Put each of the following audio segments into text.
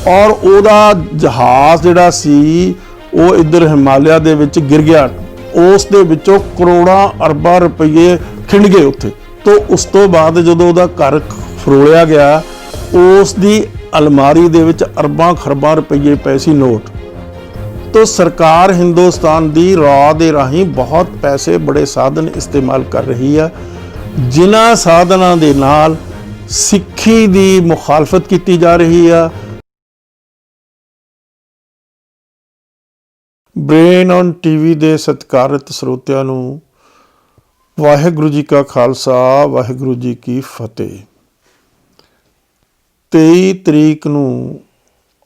और ਉਹਦਾ जहाज़ ਜਿਹੜਾ ਸੀ ਉਹ ਇੱਧਰ ਹਿਮਾਲਿਆ ਦੇ ਵਿੱਚ ਗਿਰ ਗਿਆ। ਉਸ ਦੇ ਵਿੱਚੋਂ ਕਰੋੜਾਂ ਅਰਬਾਂ ਰੁਪਏ ਖਿੰਡ ਗਏ ਉੱਥੇ। तो उस तो बाद ਜਦੋਂ ਉਹਦਾ ਘਰ ਫਰੋਲਿਆ ਗਿਆ, ਉਸ ਦੀ अलमारी ਦੇ ਵਿੱਚ ਅਰਬਾਂ ਖਰਬਾਂ ਰੁਪਏ ਪਏ ਸੀ ਨੋਟ। तो सरकार हिंदुस्तान की राह के राही बहुत पैसे बड़े साधन इस्तेमाल कर रही है, जिन्हां साधनों के नाल सिक्खी की मुखालफत की जा रही है। ब्रेन ऑन टीवी के सत्कारत ਸਰੋਤਿਆਂ ਨੂੰ वाहिगुरू जी का खालसा वाहिगुरू जी की फतेह। 23 तरीक ਨੂੰ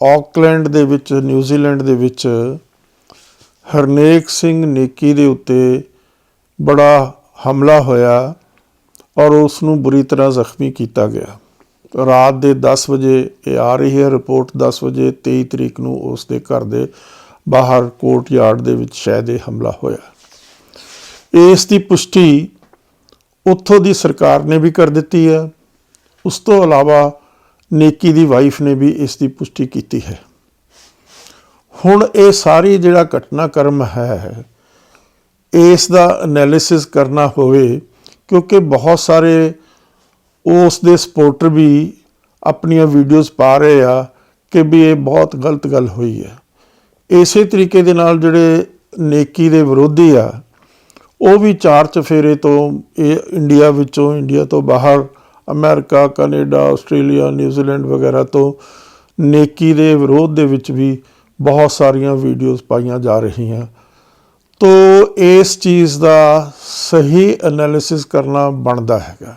ਆਕਲੈਂਡ ਦੇ ਵਿੱਚ ਨਿਊਜ਼ੀਲੈਂਡ ਦੇ ਵਿੱਚ ਹਰਨੇਕ ਸਿੰਘ ਨੇਕੀ ਦੇ ਉੱਤੇ ਬੜਾ ਹਮਲਾ ਹੋਇਆ ਔਰ ਉਸ ਨੂੰ ਬੁਰੀ ਤਰ੍ਹਾਂ ਜ਼ਖਮੀ ਕੀਤਾ ਗਿਆ। ਰਾਤ ਦੇ 10 ਵਜੇ ਇਹ ਆ ਰਹੀ ਹੈ ਰਿਪੋਰਟ, 10 ਵਜੇ 23 ਤਰੀਕ ਨੂੰ ਉਸ ਦੇ ਘਰ ਦੇ ਬਾਹਰ ਕੋਰਟ ਯਾਰਡ ਦੇ ਵਿੱਚ ਸ਼ਾਇਦ ਇਹ ਹਮਲਾ ਹੋਇਆ। ਇਸ ਦੀ ਪੁਸ਼ਟੀ ਉੱਥੋਂ ਦੀ ਸਰਕਾਰ ਨੇ ਵੀ ਕਰ ਦਿੱਤੀ ਹੈ। ਉਸ ਤੋਂ ਇਲਾਵਾ ਨੇਕੀ ਦੀ ਵਾਈਫ ਨੇ ਵੀ ਇਸ ਦੀ ਪੁਸ਼ਟੀ ਕੀਤੀ ਹੈ। ਹੁਣ ਇਹ ਸਾਰੀ ਜਿਹੜਾ ਘਟਨਾਕ੍ਰਮ ਹੈ ਇਸ ਦਾ ਐਨਾਲਿਸਿਸ ਕਰਨਾ ਹੋਵੇ, ਕਿਉਂਕਿ ਬਹੁਤ ਸਾਰੇ ਉਸ ਦੇ ਸਪੋਰਟਰ ਵੀ ਆਪਣੀਆਂ ਵੀਡੀਓਜ਼ ਪਾ ਰਹੇ ਆ ਕਿ ਵੀ ਇਹ ਬਹੁਤ ਗਲਤ ਗੱਲ ਹੋਈ ਹੈ। ਇਸੇ ਤਰੀਕੇ ਦੇ ਨਾਲ ਜਿਹੜੇ ਨੇਕੀ ਦੇ ਵਿਰੋਧੀ ਆ ਉਹ ਵੀ ਚਾਰ ਚਫੇਰੇ ਤੋਂ ਇਹ ਇੰਡੀਆ ਤੋਂ ਬਾਹਰ ਅਮਰੀਕਾ, ਕੈਨੇਡਾ, ਆਸਟ੍ਰੇਲੀਆ, ਨਿਊਜ਼ੀਲੈਂਡ ਵਗੈਰਾ ਤੋਂ ਨੇਕੀ ਦੇ ਵਿਰੋਧ ਦੇ ਵਿੱਚ ਵੀ ਬਹੁਤ ਸਾਰੀਆਂ ਵੀਡੀਓਜ਼ ਪਾਈਆਂ ਜਾ ਰਹੀਆਂ। ਤੋ ਇਸ ਚੀਜ਼ ਦਾ ਸਹੀ ਐਨਾਲਿਸਿਸ ਕਰਨਾ ਬਣਦਾ ਹੈਗਾ।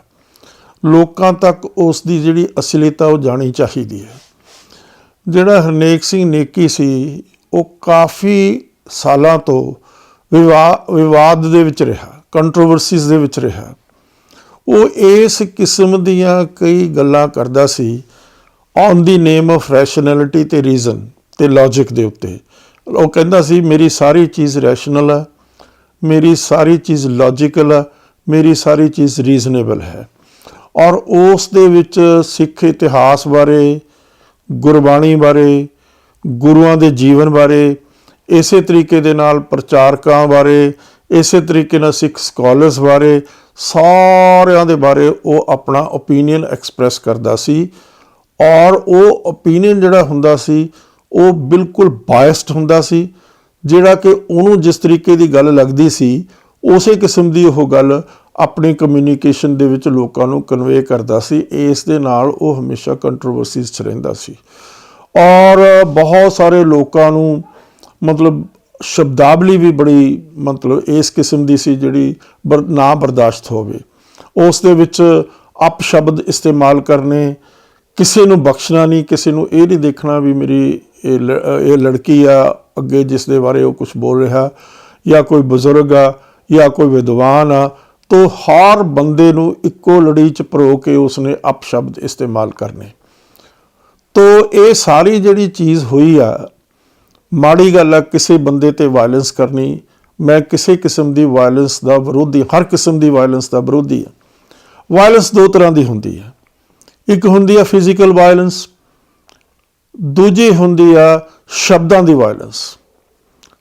ਲੋਕਾਂ ਤੱਕ ਉਸ ਦੀ ਜਿਹੜੀ ਅਸਲੀਅਤ ਉਹ ਜਾਣੀ ਚਾਹੀਦੀ ਹੈ। ਜਿਹੜਾ ਹਰਨੇਕ ਸਿੰਘ ਨੇਕੀ ਸੀ ਉਹ ਕਾਫੀ ਸਾਲਾਂ ਤੋਂ ਵਿਵਾਦ ਦੇ ਵਿੱਚ ਰਿਹਾ, ਕੰਟਰੋਵਰਸੀਜ਼ ਦੇ ਵਿੱਚ ਰਿਹਾ। ਉਹ ਇਸ ਕਿਸਮ ਦੀਆਂ ਕਈ ਗੱਲਾਂ ਕਰਦਾ ਸੀ ਔਨ ਦੀ ਨੇਮ ਆਫ ਰੈਸ਼ਨੈਲਿਟੀ ਅਤੇ ਰੀਜ਼ਨ ਅਤੇ ਲੌਜਿਕ ਦੇ ਉੱਤੇ। ਉਹ ਕਹਿੰਦਾ ਸੀ ਮੇਰੀ ਸਾਰੀ ਚੀਜ਼ ਰੈਸ਼ਨਲ ਹੈ, ਮੇਰੀ ਸਾਰੀ ਚੀਜ਼ ਲੌਜੀਕਲ ਹੈ, ਮੇਰੀ ਸਾਰੀ ਚੀਜ਼ ਰੀਜ਼ਨੇਬਲ ਹੈ। ਔਰ ਉਸ ਦੇ ਵਿੱਚ ਸਿੱਖ ਇਤਿਹਾਸ ਬਾਰੇ, ਗੁਰਬਾਣੀ ਬਾਰੇ, ਗੁਰੂਆਂ ਦੇ ਜੀਵਨ ਬਾਰੇ, ਇਸੇ ਤਰੀਕੇ ਦੇ ਨਾਲ ਪ੍ਰਚਾਰਕਾਂ ਬਾਰੇ, ਇਸੇ ਤਰੀਕੇ ਨਾਲ ਸਿੱਖ ਸਕਾਲਰਸ ਬਾਰੇ, ਸਾਰਿਆਂ ਦੇ ਬਾਰੇ ਉਹ ਆਪਣਾ ਓਪੀਨੀਅਨ ਐਕਸਪ੍ਰੈਸ ਕਰਦਾ ਸੀ। ਔਰ ਉਹ ਓਪੀਨੀਅਨ ਜਿਹੜਾ ਹੁੰਦਾ ਸੀ ਉਹ ਬਿਲਕੁਲ ਬਾਇਸਡ ਹੁੰਦਾ ਸੀ। ਜਿਹੜਾ ਕਿ ਉਹਨੂੰ ਜਿਸ ਤਰੀਕੇ ਦੀ ਗੱਲ ਲੱਗਦੀ ਸੀ ਉਸੇ ਕਿਸਮ ਦੀ ਉਹ ਗੱਲ ਆਪਣੀ ਕਮਿਊਨੀਕੇਸ਼ਨ ਦੇ ਵਿੱਚ ਲੋਕਾਂ ਨੂੰ ਕਨਵੇ ਕਰਦਾ ਸੀ। ਇਸ ਦੇ ਨਾਲ ਉਹ ਹਮੇਸ਼ਾ ਕੰਟਰੋਵਰਸੀਜ਼ 'ਚ ਰਹਿੰਦਾ ਸੀ ਔਰ ਬਹੁਤ ਸਾਰੇ ਲੋਕਾਂ ਨੂੰ ਮਤਲਬ ਸ਼ਬਦਾਵਲੀ ਵੀ ਬੜੀ ਮਤਲਬ ਇਸ ਕਿਸਮ ਦੀ ਸੀ ਜਿਹੜੀ ਨਾ ਬਰਦਾਸ਼ਤ ਹੋਵੇ। ਉਸ ਦੇ ਵਿੱਚ ਅਪਸ਼ਬਦ ਇਸਤੇਮਾਲ ਕਰਨੇ, ਕਿਸੇ ਨੂੰ ਬਖਸ਼ਣਾ ਨਹੀਂ, ਕਿਸੇ ਨੂੰ ਇਹ ਨਹੀਂ ਦੇਖਣਾ ਵੀ ਮੇਰੀ ਇਹ ਲੜਕੀ ਆ ਅੱਗੇ ਜਿਸ ਦੇ ਬਾਰੇ ਉਹ ਕੁਛ ਬੋਲ ਰਿਹਾ, ਜਾਂ ਕੋਈ ਬਜ਼ੁਰਗ ਆ ਜਾਂ ਕੋਈ ਵਿਦਵਾਨ ਆ, ਤਾਂ ਹਰ ਬੰਦੇ ਨੂੰ ਇੱਕੋ ਲੜੀ 'ਚ ਪਰੋ ਕੇ ਉਸਨੇ ਅਪਸ਼ਬਦ ਇਸਤੇਮਾਲ ਕਰਨੇ। ਤੋ ਇਹ ਸਾਰੀ ਜਿਹੜੀ ਚੀਜ਼ ਹੋਈ ਆ ਮਾੜੀ ਗੱਲ ਆ ਕਿਸੇ ਬੰਦੇ 'ਤੇ ਵਾਇਲੈਂਸ ਕਰਨੀ। ਮੈਂ ਕਿਸੇ ਕਿਸਮ ਦੀ ਵਾਇਲੈਂਸ ਦਾ ਵਿਰੋਧੀ, ਹਰ ਕਿਸਮ ਦੀ ਵਾਇਲੈਂਸ ਦਾ ਵਿਰੋਧੀ ਆ। ਵਾਇਲੈਂਸ ਦੋ ਤਰ੍ਹਾਂ ਦੀ ਹੁੰਦੀ ਆ, ਇੱਕ ਹੁੰਦੀ ਆ ਫਿਜ਼ੀਕਲ ਵਾਇਲੈਂਸ, ਦੂਜੀ ਹੁੰਦੀ ਆ ਸ਼ਬਦਾਂ ਦੀ ਵਾਇਲੈਂਸ,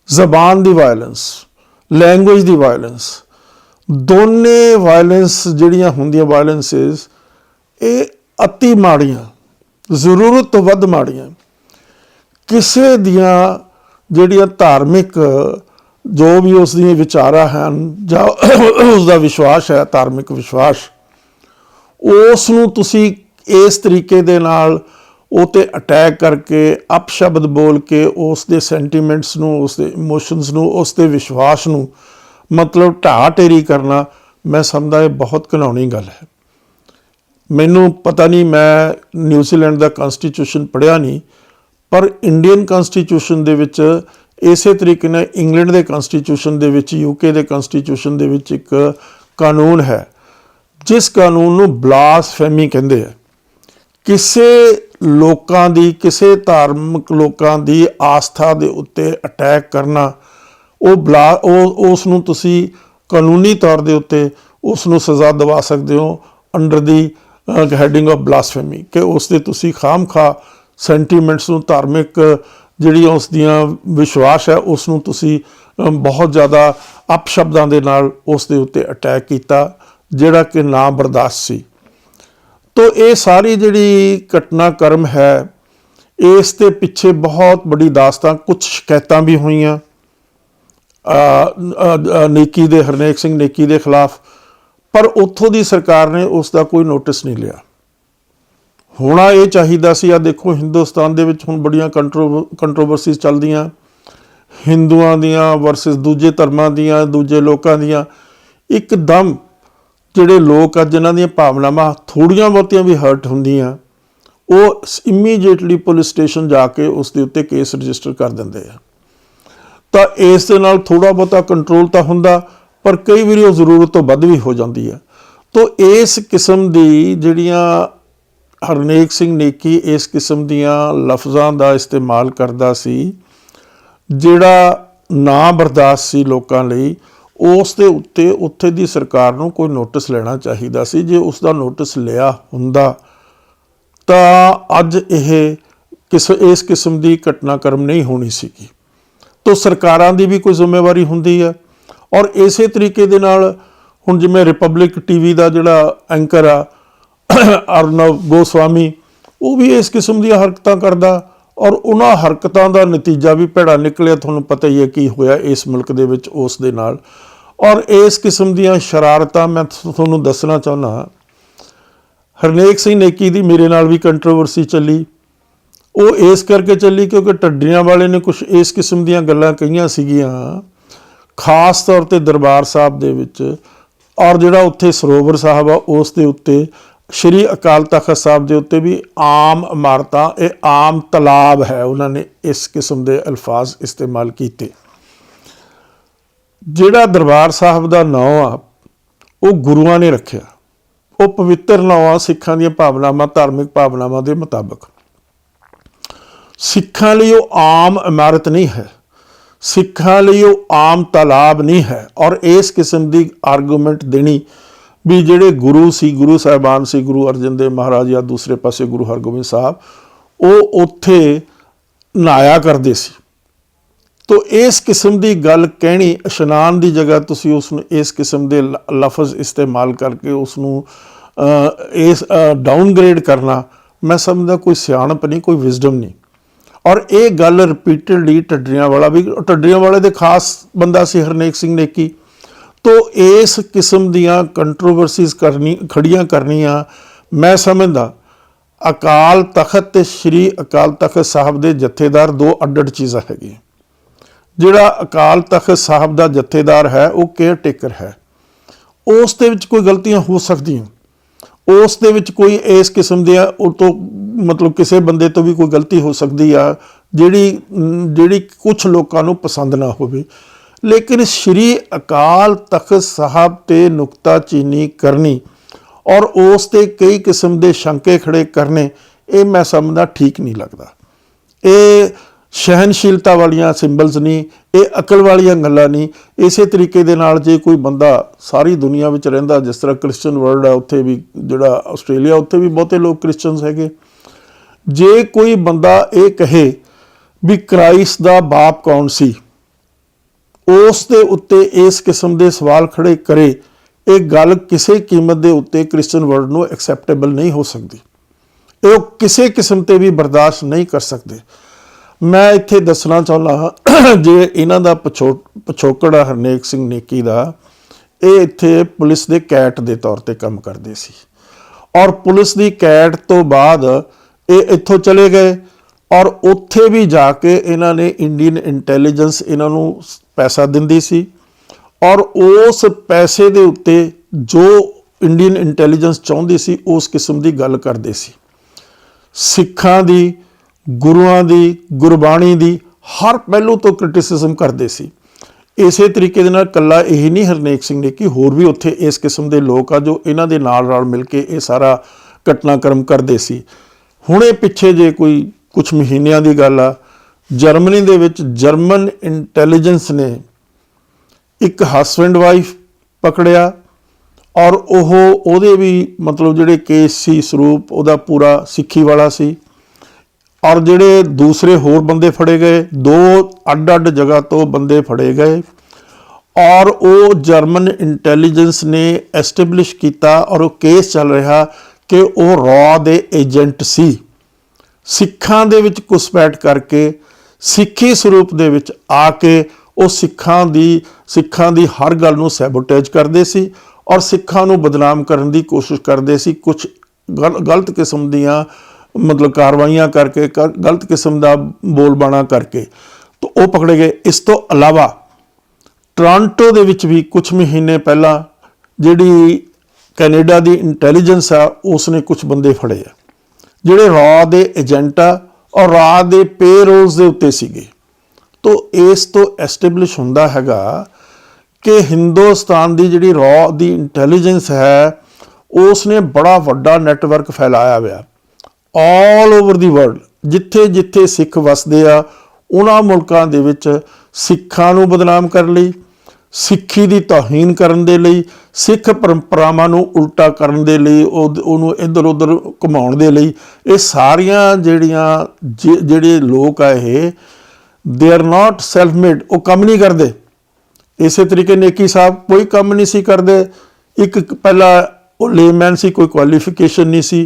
ਜ਼ਬਾਨ ਦੀ ਵਾਇਲੈਂਸ, ਲੈਂਗੁਏਜ ਦੀ ਵਾਇਲੈਂਸ। ਦੋਨੇ ਵਾਇਲੈਂਸ ਜਿਹੜੀਆਂ ਹੁੰਦੀਆਂ ਵਾਇਲੈਂਸਿਸ ਇਹ ਅਤੀ ਮਾੜੀਆਂ, ਜ਼ਰੂਰਤ ਤੋਂ ਵੱਧ ਮਾੜੀਆਂ। ਕਿਸੇ ਦੀਆਂ ਜਿਹੜੀਆਂ ਧਾਰਮਿਕ ਜੋ ਵੀ ਉਸ ਦੀਆਂ ਵਿਚਾਰਾਂ ਹਨ ਜਾਂ ਉਸਦਾ ਵਿਸ਼ਵਾਸ ਹੈ, ਧਾਰਮਿਕ ਵਿਸ਼ਵਾਸ, ਉਸ ਨੂੰ ਤੁਸੀਂ ਇਸ ਤਰੀਕੇ ਦੇ ਨਾਲ ਉਹ 'ਤੇ ਅਟੈਕ ਕਰਕੇ ਅਪਸ਼ਬਦ ਬੋਲ ਕੇ ਉਸ ਦੇ ਸੈਂਟੀਮੈਂਟਸ ਨੂੰ, ਉਸ ਦੇ ਇਮੋਸ਼ਨਸ ਨੂੰ, ਉਸ ਦੇ ਵਿਸ਼ਵਾਸ ਨੂੰ ਮਤਲਬ ਢਾਹ ਢੇਰੀ ਕਰਨਾ, ਮੈਂ ਸਮਝਦਾ ਇਹ ਬਹੁਤ ਘਿਨਾਉਣੀ ਗੱਲ ਹੈ। ਮੈਨੂੰ ਪਤਾ ਨਹੀਂ, ਮੈਂ ਨਿਊਜ਼ੀਲੈਂਡ ਦਾ ਕਨਸਟੀਟਿਊਸ਼ਨ ਪੜ੍ਹਿਆ ਨਹੀਂ, ਪਰ ਇੰਡੀਅਨ ਕਨਸਟੀਟਿਊਸ਼ਨ ਦੇ ਵਿੱਚ ਇਸੇ ਤਰੀਕੇ ਨਾਲ ਇੰਗਲੈਂਡ ਦੇ ਕਨਸਟੀਟਿਊਸ਼ਨ ਦੇ ਵਿੱਚ, UK ਦੇ ਕਨਸਟੀਟਿਊਸ਼ਨ ਦੇ ਵਿੱਚ ਇੱਕ ਕਾਨੂੰਨ ਹੈ ਜਿਸ ਕਾਨੂੰਨ ਨੂੰ ਬਲਾਸਫੇਮੀ ਕਹਿੰਦੇ ਆ। ਕਿਸੇ ਲੋਕਾਂ ਦੀ, ਕਿਸੇ ਧਾਰਮਿਕ ਲੋਕਾਂ ਦੀ ਆਸਥਾ ਦੇ ਉੱਤੇ ਅਟੈਕ ਕਰਨਾ, ਉਸ ਨੂੰ ਤੁਸੀਂ ਕਾਨੂੰਨੀ ਤੌਰ ਦੇ ਉੱਤੇ ਉਸ ਨੂੰ ਸਜ਼ਾ ਦਿਵਾ ਸਕਦੇ ਹੋ ਅੰਡਰ ਦੀ ਹੈਡਿੰਗ ਆਫ ਬਲਾਸਫੇਮੀ, ਕਿ ਉਸ ਦੇ ਤੁਸੀਂ ਖਾਮ ਖਾ ਸੈਂਟੀਮੈਂਟਸ ਨੂੰ, ਧਾਰਮਿਕ ਜਿਹੜੀਆਂ ਉਸ ਦੀਆਂ ਵਿਸ਼ਵਾਸ ਹੈ ਉਸ ਨੂੰ ਤੁਸੀਂ ਬਹੁਤ ਜ਼ਿਆਦਾ ਅਪਸ਼ਬਦਾਂ ਦੇ ਨਾਲ ਉਸ ਦੇ ਉੱਤੇ ਅਟੈਕ ਕੀਤਾ, ਜਿਹੜਾ ਕਿ ਨਾ ਬਰਦਾਸ਼ਤ ਸੀ। ਤੋ ਇਹ ਸਾਰੀ ਜਿਹੜੀ ਘਟਨਾਕ੍ਰਮ ਹੈ, ਇਸ ਦੇ ਪਿੱਛੇ ਬਹੁਤ ਵੱਡੀ ਦਾਸਤਾਨ, ਕੁਝ ਸ਼ਿਕਾਇਤਾਂ ਵੀ ਹੋਈਆਂ ਨੇਕੀ ਦੇ, ਹਰਨੇਕ ਸਿੰਘ ਨੇਕੀ ਦੇ ਖਿਲਾਫ, ਪਰ ਉੱਥੋਂ ਦੀ ਸਰਕਾਰ ਨੇ ਉਸ ਦਾ ਕੋਈ ਨੋਟਿਸ ਨਹੀਂ ਲਿਆ। ਹੋਣਾ ਇਹ ਚਾਹੀਦਾ ਸੀ। ਆ ਦੇਖੋ, ਹਿੰਦੁਸਤਾਨ ਦੇ ਵਿੱਚ ਹੁਣ ਬੜੀਆਂ ਕੰਟਰੋਵਰਸੀਜ਼ ਚੱਲਦੀਆਂ, ਹਿੰਦੂਆਂ ਦੀਆਂ ਵਰਸਸ ਦੂਜੇ ਧਰਮਾਂ ਦੀਆਂ, ਦੂਜੇ ਲੋਕਾਂ ਦੀਆਂ। ਇੱਕਦਮ ਜਿਹੜੇ ਲੋਕ ਆ ਜਿਨ੍ਹਾਂ ਦੀਆਂ ਭਾਵਨਾਵਾਂ ਥੋੜ੍ਹੀਆਂ ਬਹੁਤੀਆਂ ਵੀ ਹਰਟ ਹੁੰਦੀਆਂ, ਉਹ ਇਮੀਡੀਏਟਲੀ ਪੁਲਿਸ ਸਟੇਸ਼ਨ ਜਾ ਕੇ ਉਸ ਦੇ ਉੱਤੇ ਕੇਸ ਰਜਿਸਟਰ ਕਰ ਦਿੰਦੇ ਆ। ਤਾਂ ਇਸ ਦੇ ਨਾਲ ਥੋੜ੍ਹਾ ਬਹੁਤਾ ਕੰਟਰੋਲ ਤਾਂ ਹੁੰਦਾ, ਪਰ ਕਈ ਵਾਰੀ ਉਹ ਜ਼ਰੂਰਤ ਤੋਂ ਵੱਧ ਵੀ ਹੋ ਜਾਂਦੀ ਹੈ। ਤੋ ਇਸ ਕਿਸਮ ਦੀ ਜਿਹੜੀਆਂ ਹਰਨੇਕ ਸਿੰਘ ਨੇਕੀ ਇਸ ਕਿਸਮ ਦੀਆਂ ਲਫ਼ਜ਼ਾਂ ਦਾ ਇਸਤੇਮਾਲ ਕਰਦਾ ਸੀ, ਜਿਹੜਾ ਨਾ ਬਰਦਾਸ਼ਤ ਸੀ ਲੋਕਾਂ ਲਈ, ਉਸ ਦੇ ਉੱਤੇ ਉੱਥੇ ਦੀ ਸਰਕਾਰ ਨੂੰ ਕੋਈ ਨੋਟਿਸ ਲੈਣਾ ਚਾਹੀਦਾ ਸੀ। ਜੇ ਉਸ ਦਾ ਨੋਟਿਸ ਲਿਆ ਹੁੰਦਾ ਤਾਂ ਅੱਜ ਇਹ ਇਸ ਕਿਸਮ ਦੀ ਘਟਨਾਕ੍ਰਮ ਨਹੀਂ ਹੋਣੀ ਸੀਗੀ। ਤੋ ਸਰਕਾਰਾਂ ਦੀ ਵੀ ਕੋਈ ਜ਼ਿੰਮੇਵਾਰੀ ਹੁੰਦੀ ਹੈ। ਔਰ ਇਸੇ ਤਰੀਕੇ ਦੇ ਨਾਲ ਹੁਣ ਜਿਵੇਂ ਰਿਪਬਲਿਕ ਟੀਵੀ ਦਾ ਜਿਹੜਾ ਐਂਕਰ ਆ ਅਰਨਵ ਗੋਸਵਾਮੀ, ਉਹ ਵੀ ਇਸ ਕਿਸਮ ਦੀਆਂ ਹਰਕਤਾਂ ਕਰਦਾ, ਔਰ ਉਹਨਾਂ ਹਰਕਤਾਂ ਦਾ ਨਤੀਜਾ ਵੀ ਭੈੜਾ ਨਿਕਲਿਆ। ਤੁਹਾਨੂੰ ਪਤਾ ਹੀ ਹੈ ਕੀ ਹੋਇਆ ਇਸ ਮੁਲਕ ਦੇ ਵਿੱਚ ਉਸ ਦੇ ਨਾਲ। ਔਰ ਇਸ ਕਿਸਮ ਦੀਆਂ ਸ਼ਰਾਰਤਾਂ ਮੈਂ ਤੁਹਾਨੂੰ ਦੱਸਣਾ ਚਾਹੁੰਦਾ, ਹਰਨੇਕ ਸਿੰਘ ਨੇਕੀ ਦੀ ਮੇਰੇ ਨਾਲ ਵੀ ਕੰਟਰੋਵਰਸੀ ਚੱਲੀ। ਉਹ ਇਸ ਕਰਕੇ ਚੱਲੀ ਕਿਉਂਕਿ ਢੱਡਰੀਆਂ ਵਾਲੇ ਨੇ ਕੁਛ ਇਸ ਕਿਸਮ ਦੀਆਂ ਗੱਲਾਂ ਕਹੀਆਂ ਸੀਗੀਆਂ, ਖਾਸ ਤੌਰ 'ਤੇ ਦਰਬਾਰ ਸਾਹਿਬ ਦੇ ਵਿੱਚ, ਔਰ ਜਿਹੜਾ ਉੱਥੇ ਸਰੋਵਰ ਸਾਹਿਬ ਆ ਉਸ ਦੇ ਉੱਤੇ, ਸ਼੍ਰੀ ਅਕਾਲ ਤਖਤ ਸਾਹਿਬ ਦੇ ਉੱਤੇ ਵੀ ਆਮ ਇਮਾਰਤਾਂ, ਇਹ ਆਮ ਤਲਾਬ ਹੈ, ਉਹਨਾਂ ਨੇ ਇਸ ਕਿਸਮ ਦੇ ਅਲਫਾਜ਼ ਇਸਤੇਮਾਲ ਕੀਤੇ। ਜਿਹੜਾ ਦਰਬਾਰ ਸਾਹਿਬ ਦਾ ਨਾਂ ਆ ਉਹ ਗੁਰੂਆਂ ਨੇ ਰੱਖਿਆ, ਉਹ ਪਵਿੱਤਰ ਨਾਂ ਆ ਸਿੱਖਾਂ ਦੀਆਂ ਭਾਵਨਾਵਾਂ, ਧਾਰਮਿਕ ਭਾਵਨਾਵਾਂ ਦੇ ਮੁਤਾਬਕ। ਸਿੱਖਾਂ ਲਈ ਉਹ ਆਮ ਇਮਾਰਤ ਨਹੀਂ ਹੈ, ਸਿੱਖਾਂ ਲਈ ਉਹ ਆਮ ਤਾਲਾਬ ਨਹੀਂ ਹੈ। ਔਰ ਇਸ ਕਿਸਮ ਦੀ ਆਰਗੂਮੈਂਟ ਦੇਣੀ ਵੀ ਜਿਹੜੇ ਗੁਰੂ ਸੀ, ਗੁਰੂ ਸਾਹਿਬਾਨ ਸੀ, ਗੁਰੂ ਅਰਜਨ ਦੇਵ ਮਹਾਰਾਜ ਜਾਂ ਦੂਸਰੇ ਪਾਸੇ ਗੁਰੂ ਹਰਗੋਬਿੰਦ ਸਾਹਿਬ, ਉਹ ਉੱਥੇ ਨਹਾਇਆ ਕਰਦੇ ਸੀ। ਤੋ ਇਸ ਕਿਸਮ ਦੀ ਗੱਲ ਕਹਿਣੀ, ਇਸ਼ਨਾਨ ਦੀ ਜਗ੍ਹਾ ਤੁਸੀਂ ਉਸ ਨੂੰ ਇਸ ਕਿਸਮ ਦੇ ਲਫ਼ਜ਼ ਇਸਤੇਮਾਲ ਕਰਕੇ ਉਸ ਨੂੰ ਇਸ ਡਾਊਨਗ੍ਰੇਡ ਕਰਨਾ, ਮੈਂ ਸਮਝਦਾ ਕੋਈ ਸਿਆਣਪ ਨਹੀਂ, ਕੋਈ ਵਿਜ਼ਡਮ ਨਹੀਂ। ਔਰ ਇਹ ਗੱਲ ਰਿਪੀਟਡਲੀ ਢੱਡਰੀਆਂ ਵਾਲੇ ਦੇ ਖਾਸ ਬੰਦਾ ਸੀ ਹਰਨੇਕ ਸਿੰਘ ਨੇਕੀ। ਤੋ ਇਸ ਕਿਸਮ ਦੀਆਂ ਕੰਟਰੋਵਰਸੀਜ਼ ਖੜੀਆਂ ਕਰਨੀਆਂ, ਮੈਂ ਸਮਝਦਾ ਅਕਾਲ ਤਖਤ ਤੇ ਸ਼੍ਰੀ ਅਕਾਲ ਤਖਤ ਸਾਹਿਬ ਦੇ ਜਥੇਦਾਰ ਦੋ ਅੱਡ-ਅੱਡ ਚੀਜ਼ਾਂ ਹੈਗੀਆਂ। ਜਿਹੜਾ ਅਕਾਲ ਤਖਤ ਸਾਹਿਬ ਦਾ ਜਥੇਦਾਰ ਹੈ ਉਹ ਕੇਅਰ ਟੇਕਰ ਹੈ, ਉਸ ਦੇ ਵਿੱਚ ਕੋਈ ਗਲਤੀਆਂ ਹੋ ਸਕਦੀਆਂ, ਉਸ ਦੇ ਵਿੱਚ ਕੋਈ ਇਸ ਕਿਸਮ ਦੀਆਂ ਉਹ ਤੋਂ ਮਤਲਬ ਕਿਸੇ ਬੰਦੇ ਤੋਂ ਵੀ ਕੋਈ ਗਲਤੀ ਹੋ ਸਕਦੀ ਆ ਜਿਹੜੀ ਕੁਛ ਲੋਕਾਂ ਨੂੰ ਪਸੰਦ ਨਾ ਹੋਵੇ। ਲੇਕਿਨ ਸ਼੍ਰੀ ਅਕਾਲ ਤਖਤ ਸਾਹਿਬ 'ਤੇ ਨੁਕਤਾਚੀਨੀ ਕਰਨੀ ਔਰ ਉਸ 'ਤੇ ਕਈ ਕਿਸਮ ਦੇ ਸ਼ੰਕੇ ਖੜੇ ਕਰਨੇ, ਇਹ ਮੈਂ ਸਮਝਦਾ ਠੀਕ ਨਹੀਂ ਲੱਗਦਾ। ਇਹ ਸਹਿਨਸ਼ੀਲਤਾ ਵਾਲੀਆਂ ਸਿੰਬਲਸ ਨਹੀਂ, ਇਹ ਅਕਲ ਵਾਲੀਆਂ ਗੱਲਾਂ ਨਹੀਂ। ਇਸੇ ਤਰੀਕੇ ਦੇ ਨਾਲ ਜੇ ਕੋਈ ਬੰਦਾ ਸਾਰੀ ਦੁਨੀਆ ਵਿੱਚ ਰਹਿੰਦਾ, ਜਿਸ ਤਰ੍ਹਾਂ ਕ੍ਰਿਸਚਨ ਵਰਲਡ ਆ, ਉੱਥੇ ਵੀ ਜਿਹੜਾ ਆਸਟ੍ਰੇਲੀਆ, ਉੱਥੇ ਵੀ ਬਹੁਤੇ ਲੋਕ ਕ੍ਰਿਸਚਨਸ ਹੈਗੇ, ਜੇ ਕੋਈ ਬੰਦਾ ਇਹ ਕਹੇ ਵੀ ਕ੍ਰਾਈਸਟ ਦਾ ਬਾਪ ਕੌਣ ਸੀ, ਉਸ ਦੇ ਉੱਤੇ ਇਸ ਕਿਸਮ ਦੇ ਸਵਾਲ ਖੜੇ ਕਰੇ, ਇਹ ਗੱਲ ਕਿਸੇ ਕੀਮਤ ਦੇ ਉੱਤੇ ਕ੍ਰਿਸਚਨ ਵਰਲਡ ਨੂੰ ਐਕਸੈਪਟੇਬਲ ਨਹੀਂ ਹੋ ਸਕਦੀ। ਇਹ ਕਿਸੇ ਕਿਸਮ 'ਤੇ ਵੀ ਬਰਦਾਸ਼ਤ ਨਹੀਂ ਕਰ ਸਕਦੇ। ਮੈਂ ਇੱਥੇ ਦੱਸਣਾ ਚਾਹੁੰਦਾ, ਜੇ ਇਹਨਾਂ ਦਾ ਪਿਛੋਕੜ ਆ ਹਰਨੇਕ ਸਿੰਘ ਨੇਕੀ ਦਾ, ਇਹ ਇੱਥੇ ਪੁਲਿਸ ਦੇ ਕੈਟ ਦੇ ਤੌਰ 'ਤੇ ਕੰਮ ਕਰਦੇ ਸੀ, ਔਰ ਪੁਲਿਸ ਦੀ ਕੈਟ ਤੋਂ ਬਾਅਦ ਇਹ ਇੱਥੋਂ ਚਲੇ ਗਏ, ਔਰ ਉੱਥੇ ਵੀ ਜਾ ਕੇ ਇਹਨਾਂ ਨੇ ਇੰਡੀਅਨ ਇੰਟੈਲੀਜੈਂਸ ਇਹਨਾਂ ਨੂੰ ਪੈਸਾ ਦਿੰਦੀ ਸੀ, ਔਰ ਉਸ ਪੈਸੇ ਦੇ ਉੱਤੇ ਜੋ ਇੰਡੀਅਨ ਇੰਟੈਲੀਜੈਂਸ ਚਾਹੁੰਦੀ ਸੀ ਉਸ ਕਿਸਮ ਦੀ ਗੱਲ ਕਰਦੇ ਸੀ। ਸਿੱਖਾਂ ਦੀ, ਗੁਰੂਆਂ ਦੀ, ਗੁਰਬਾਣੀ ਦੀ ਹਰ ਪਹਿਲੂ ਤੋਂ ਕ੍ਰਿਟਿਸਿਜ਼ਮ ਕਰਦੇ ਸੀ। ਇਸੇ ਤਰੀਕੇ ਦੇ ਨਾਲ ਇਕੱਲਾ ਇਹੀ ਨਹੀਂ ਹਰਨੇਕ ਸਿੰਘ ਨੇ, ਕਿ ਹੋਰ ਵੀ ਉੱਥੇ ਇਸ ਕਿਸਮ ਦੇ ਲੋਕ ਆ ਜੋ ਇਹਨਾਂ ਦੇ ਨਾਲ ਮਿਲ ਕੇ ਇਹ ਸਾਰਾ ਘਟਨਾਕ੍ਰਮ ਕਰਦੇ ਸੀ। ਹੁਣੇ ਪਿੱਛੇ ਜੇ ਕੋਈ ਕੁਛ ਮਹੀਨਿਆਂ ਦੀ ਗੱਲ ਆ, ਜਰਮਨੀ ਦੇ ਵਿੱਚ ਜਰਮਨ ਇੰਟੈਲੀਜੈਂਸ ਨੇ ਇੱਕ ਹਸਬੈਂਡ ਵਾਈਫ ਪਕੜਿਆ, ਔਰ ਉਹਦੇ ਵੀ ਮਤਲਬ ਜਿਹੜੇ ਕੇਸ ਸੀ, ਸਰੂਪ ਉਹਦਾ ਪੂਰਾ ਸਿੱਖੀ ਵਾਲਾ ਸੀ, और ਜਿਹੜੇ ਦੂਸਰੇ ਹੋਰ ਬੰਦੇ ਫੜੇ ਗਏ, 2 ਅੱਡ-ਅੱਡ ਜਗ੍ਹਾ ਤੋਂ ਬੰਦੇ ਫੜੇ ਗਏ ਔਰ ਉਹ ਜਰਮਨ ਇੰਟੈਲੀਜੈਂਸ ਨੇ ਐਸਟੈਬਲਿਸ਼ ਕੀਤਾ ਔਰ ਉਹ ਕੇਸ ਚੱਲ ਰਿਹਾ ਕਿ ਉਹ ਰॉ ਦੇ ਏਜੰਟ ਸੀ। ਸਿੱਖਾਂ ਦੇ ਵਿੱਚ ਘੁਸਪੈਠ ਕਰਕੇ ਸਿੱਖੀ ਸਰੂਪ ਦੇ ਵਿੱਚ ਆ ਕੇ ਉਹ ਸਿੱਖਾਂ ਦੀ ਹਰ ਗੱਲ ਨੂੰ ਸੈਬੋਟੇਜ ਕਰਦੇ ਸੀ ਔਰ ਸਿੱਖਾਂ ਨੂੰ ਬਦਨਾਮ ਕਰਨ ਦੀ ਕੋਸ਼ਿਸ਼ ਕਰਦੇ ਸੀ। ਕੁਝ ਗਲਤ ਕਿਸਮ ਦੀਆਂ ਮਤਲਬ ਕਾਰਵਾਈਆਂ ਕਰਕੇ, ਗਲਤ ਕਿਸਮ ਦਾ ਬੋਲਬਾਣਾ ਕਰਕੇ ਤਾਂ ਉਹ ਪਕੜੇ ਗਏ। ਇਸ ਤੋਂ ਇਲਾਵਾ ਟੋਰਾਂਟੋ ਦੇ ਵਿੱਚ ਵੀ ਕੁਝ ਮਹੀਨੇ ਪਹਿਲਾਂ ਜਿਹੜੀ ਕੈਨੇਡਾ ਦੀ ਇੰਟੈਲੀਜੈਂਸ ਆ ਉਸਨੇ ਕੁਝ ਬੰਦੇ ਫੜੇ ਆ ਜਿਹੜੇ ਰॉ ਦੇ ਏਜੰਟ ਆ ਔਰ ਰॉ ਦੇ ਪੇਰੋਲਸ ਦੇ ਉੱਤੇ ਸੀਗੇ। तो इस तो एस्टैबलिश हुंदा हैगा कि हिंदुस्तान की जिहड़ी रॉ दी इंटैलीजेंस है उसने बड़ा वड्डा नैटवर्क फैलाया हुआ ऑल ओवर दी वर्ल्ड। जिथे जिथे सिख वसदे आ उन्हां मुल्कां दे विच सिखां नूं बदनाम करन लई, सिक्खी दी तौहीन करन दे लई, सिख परंपरावां नूं उल्टा करन दे लई, उहनूं इधर उधर घुमाउण दे लई ये सारियां जिहड़े लोग आ ये they are not self made, वो काम नहीं करते। इस तरीके नेकी साहब कोई काम नहीं सी करते। एक पहला वो लेमैन सी, कोई क्वालिफिकेशन नहीं सी,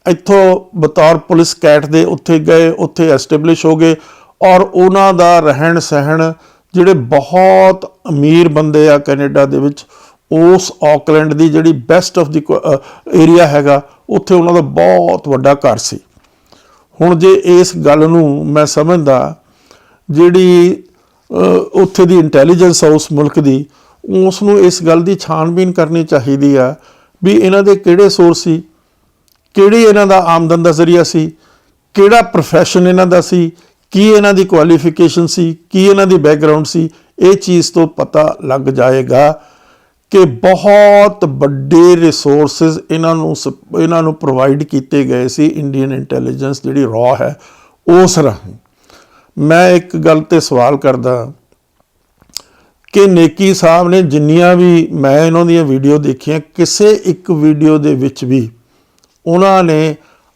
इत्थों बतौर पुलिस कैट दे उत्थे गए, उत्थे एस्टैबलिश हो गए और उन्हां दा रहन सहन जिहड़े बहुत अमीर बंदे आ कैनेडा दे विच उस ऑकलैंड दी जिहड़ी बेस्ट ऑफ दी एरिया हैगा उत्थे उन्हां दा बहुत वड्डा घर सी। हुण जे इस गल नूं मैं समझदा जिहड़ी उत्थे दी इंटैलीजेंस है उस मुल्क दी उसनूं इस गल दी छानबीन करनी चाहिदी आ भी इन्हां दे किहड़े सोर्स सी, किहड़ी इन्हां दा आमदन दा जरिया सी, किहड़ा प्रोफैशन इन्हां दा सी, की इन्हां दी क्वालिफिकेशन सी, की इन्हां दी बैकग्राउंड सी। ये चीज़ तो पता लग जाएगा कि बहुत बड़े रिसोर्सिस इन्हां नूं प्रोवाइड किए गए सी इंडियन इंटैलीजेंस जिहड़ी रॉ है उस राहीं। मैं एक गल ते सवाल करदा कि नेकी साहब ने जिन्नियां भी मैं इन्हां दी वीडियो देखियां किसी एक वीडियो दे विच भी उन्होंने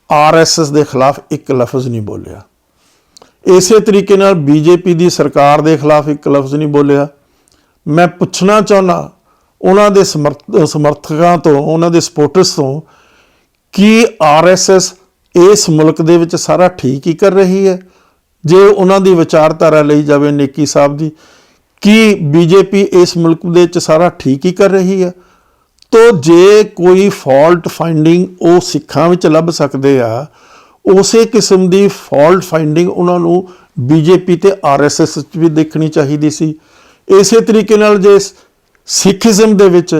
RSS के खिलाफ एक लफ्ज़ नहीं बोलिया। इस तरीके नाल BJP की सरकार के खिलाफ एक लफ्ज़ नहीं बोलिया। मैं पुछना चाहना उन्हां दे समर्थकों तो, उन्हां दे सपोर्टर्स तो कि RSS इस मुल्क दे विच सारा ठीक ही कर रही है जे उन्हां दी विचारधारा लई जावे नेकी साहब दी, कि BJP इस मुल्क दे विच सारा ठीक ही कर रही है। तो जे कोई फॉल्ट फाइंडिंग वो सिखां विच लभ सकदे आ उसे किस्म की फॉल्ट फाइंडिंग उन्हां नूं BJP ते RSS भी देखनी चाहिदी सी। इस तरीके नाल जे सिखिज़म दे विच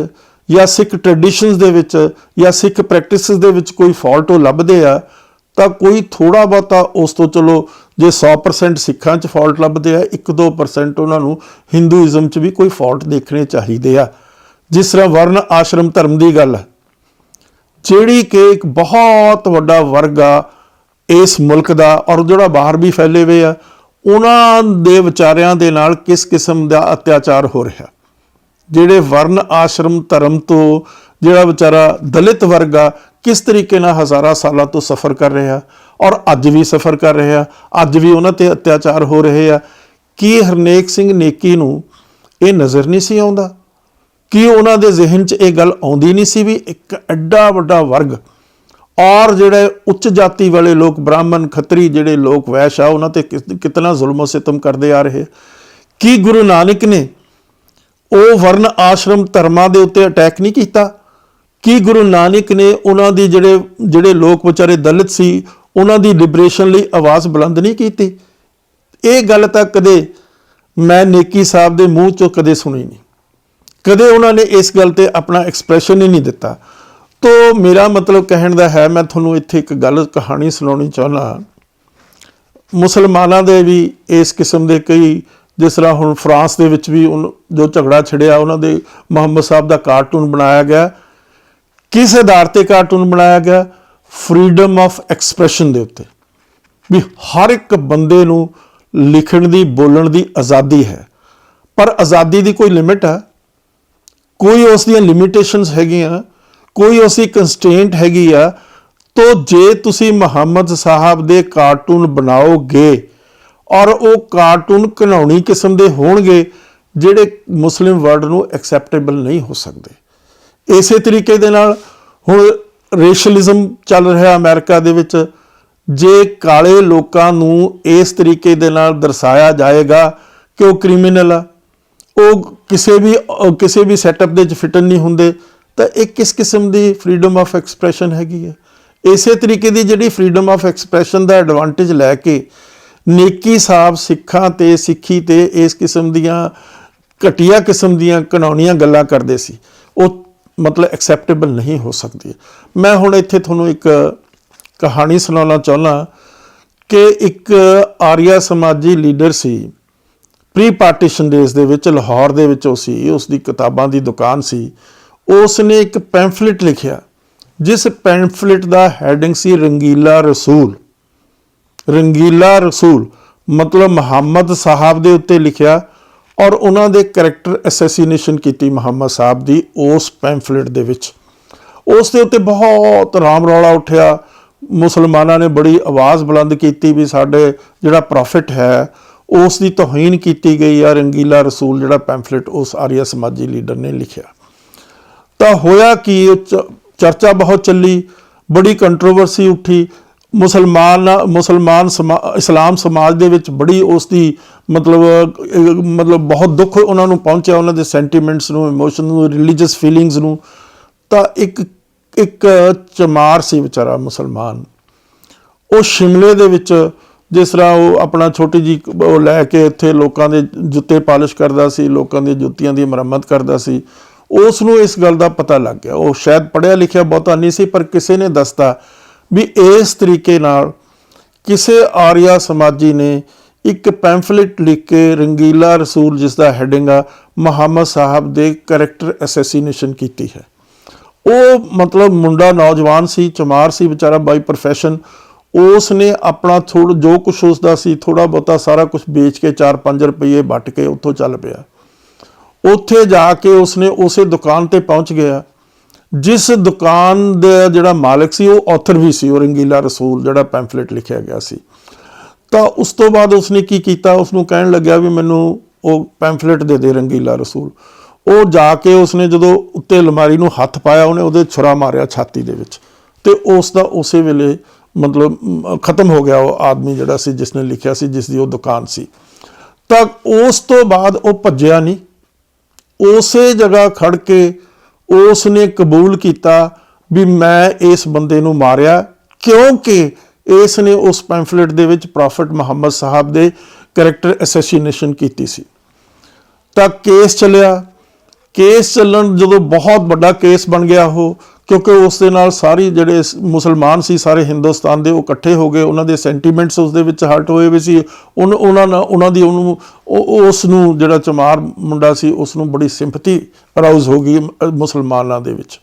या सिख ट्रैडिशनस दे विच या सिख प्रैक्टिसिस दे विच कोई फॉल्ट लभदे आ तो कोई थोड़ा बहुता उस तो चलो जे 100% सिखां च फॉल्ट लभदे आ 1-2% उन्होंने हिंदूइज़म च भी कोई फॉल्ट देखने चाहिए आ। जिस तरह वर्ण आश्रम धर्म की गल है जिहड़ी कि एक बहुत वड्डा वर्ग आ इस मुल्क का और जोड़ा बाहर भी फैले हुए आ उन्हां दे विचारियां दे नाल किस किस्म का अत्याचार हो रहा। जिहड़े वर्ण आश्रम धर्म तो जिहड़ा बेचारा दलित वर्ग आ किस तरीके नाल हज़ारां सालों तो सफ़र कर रहे हैं और अज भी सफ़र कर रहे हैं, अज भी उन्हां ते अत्याचार हो रहे हैं। कि हरनेक सिंह नेकी नूं ये नज़र नहीं सी आउंदा कि उन्हां दे जहन च ये गल आउंदी नहीं सी भी एक एड्डा वड्डा वर्ग और जिहड़े उच्च जाति वाले लोग ब्राह्मण खत्री जिहड़े लोग वैश्य आ उन्हां ते कितना जुल्म सितम करते आ रहे। कि गुरु नानक ने वो वर्ण आश्रम धर्मां दे उत्ते अटैक नहीं किया? कि गुरु नानक ने उन्हां दी जिहड़े लोग बेचारे दलित सी उन्हां दी लिबरेशन लई आवाज़ बुलंद नहीं की? ये गल तां कदे मैं नेकी साहब दे मूँह चों कदे सुनी नहीं, कदे उन्होंने इस गल ते अपना एक्सप्रैशन ही नहीं दिता। तो मेरा मतलब कहण दा है मैं तुहानूं इत्थे एक गल कहानी सुनाउणी चाहुंदा। मुसलमानां दे भी इस किस्म के कई जिस तरह हुण फ्रांस दे विच भी जो झगड़ा छिड़िया उन्हां दे मुहम्मद साहब दा कार्टून बनाया गया। किस आधार ते कार्टून बनाया गया? फ्रीडम ऑफ एक्सप्रैशन दे उत्ते भी हर एक बंदे नूं लिखण दी बोलण दी आज़ादी है पर आज़ादी दी कोई लिमिट है, कोई उस दी लिमिटेशनस हैगियां, कोई उसकी कंस्टेंट हैगी आ। तो जे तुसी मुहम्मद साहब दे कार्टून बनाओगे और वो कार्टून घिनौनी किस्म के होणगे ਜਿਹੜੇ मुस्लिम वर्ल्ड ਨੂੰ एक्सैप्टेबल नहीं हो सकते। इसे तरीके दे नाल हुण रेशलिज्म चल रहा अमेरिका दे विच, जे काले लोकां नूं इस तरीके दे नाल दर्शाया जाएगा कि वो क्रिमिनल आ, वो किसी भी सैटअप दे विच फिट नहीं हुंदे, तो एक किस किस्म की फ्रीडम ऑफ एक्सप्रैशन हैगी है। इसे तरीके की जिहड़ी फ्रीडम ऑफ एक्सप्रैशन का एडवांटेज लैके नेकी साहब सिखां ते सिक्खी ते इस किस्म दियां घटिया किस्म दियां घिनौनियां गल्लां करदे सी, वो मतलब एक्सैप्टेबल नहीं हो सकती। मैं हुण इत्थे तुहानूं एक कहानी सुनाउणा चाहुंदा कि एक आर्या समाजी लीडर सी, प्री पार्टीशन डेज दे विच लाहौर दे विच सी, उसकी किताबां की दुकान सी। उसने एक पैम्फलेट लिखिया जिस पैम्फलेट का हैडिंग सी रंगीला रसूल। रंगीला रसूल मतलब मुहम्मद साहब के उत्ते लिखिया और उन्होंने करैक्टर असैसीनेशन की मुहम्मद साहब की उस पैम्फलेट दे विच। उस दे उत्ते बहुत राम रौला उठिया, मुसलमाना ने बड़ी आवाज़ बुलंद की भी साडे जिहड़ा प्रॉफिट है उसकी तौहीन की गई है। रंगीला रसूल जिहड़ा पैम्फलेट उस आर्या समाजी लीडर ने लिखिया, तो होया कि चर्चा बहुत चली, बड़ी कंट्रोवर्सी उठी। मुसलमान इस्लाम समाज दे विच बड़ी उसकी मतलब बहुत दुख उन्होंने पहुंचा, उन्होंने सेंटीमेंट्स नूं, इमोशन नूं, रिलीजियस फीलिंग्स नूं। तो एक चमार सी बेचारा मुसलमान, वो शिमले दे विच जिस तरह वो अपना छोटी जी वो लैके इत्थे लोकां दे जुत्ते पालिश करदा सी, लोकां दी जुत्तियां दी मरम्मत करदा सी, उसनूं इस गल का पता लग गया। वो शायद पढ़िया लिखिया बहुता नहीं सी, पर किसी ने दसता भी इस तरीके नाल किसी आर्या समाजी ने एक पैम्फलेट लिख के रंगीला रसूल जिसका हैडिंग आ मुहम्मद साहब दे करैक्टर असैसीनेशन की है। वो मतलब मुंडा नौजवान सी, चमार सी बेचारा बाई प्रोफैशन। उसने अपना थोड़ा जो कुछ उसका सी थोड़ा बहुता सारा कुछ बेच के 4-5 रुपये बट के उत्थों चल पिया। उत्थे जाके उसने उसे दुकान ते पहुँच गया जिस दुकान दे जिहड़ा मालिक सी वो ऑथर भी सी, वो रंगीला रसूल जिहड़ा पैम्फलेट लिखिया गया सी। तो उस तो बाद उसने की कीता, उसनूं कहण लग्या भी मैनू वो पैम्फलेट दे रंगीला रसूल। वो जाके उसने जदों उत्ते अलमारी नूं हत्थ पाया, उन्हें उहदे छुरा मारिया छाती दे विच, ते उसदा उसे वेले मतलब खत्म हो गया वो आदमी जिहड़ा सी जिसने लिखिया सी, जिसदी वो दुकान सी। तो उस तो बाद वो भज्जिया नहीं, उसे जगह खड़ के उसने कबूल किया भी मैं इस बंदे नूं मारिया क्योंकि इसने उस पैम्फलेट दे विच प्रॉफिट मुहम्मद साहब दे करैक्टर असैसीनेशन की सी। तो केस चलिया, केस चलन जो बहुत बड़ा केस बन गया हो, क्योंकि उस दे नाल सारी जिहड़े मुसलमान सी सारे हिंदुस्तान दे वो इकट्ठे हो गए, उन्होंने सेंटीमेंट्स उस दे विच हर्ट होए भी सी। उन्होंने उसनूं जिहड़ा चमार मुंडा सी उसनूं बड़ी सिंपथी अराउज हो गई मुसलमानां दे विच।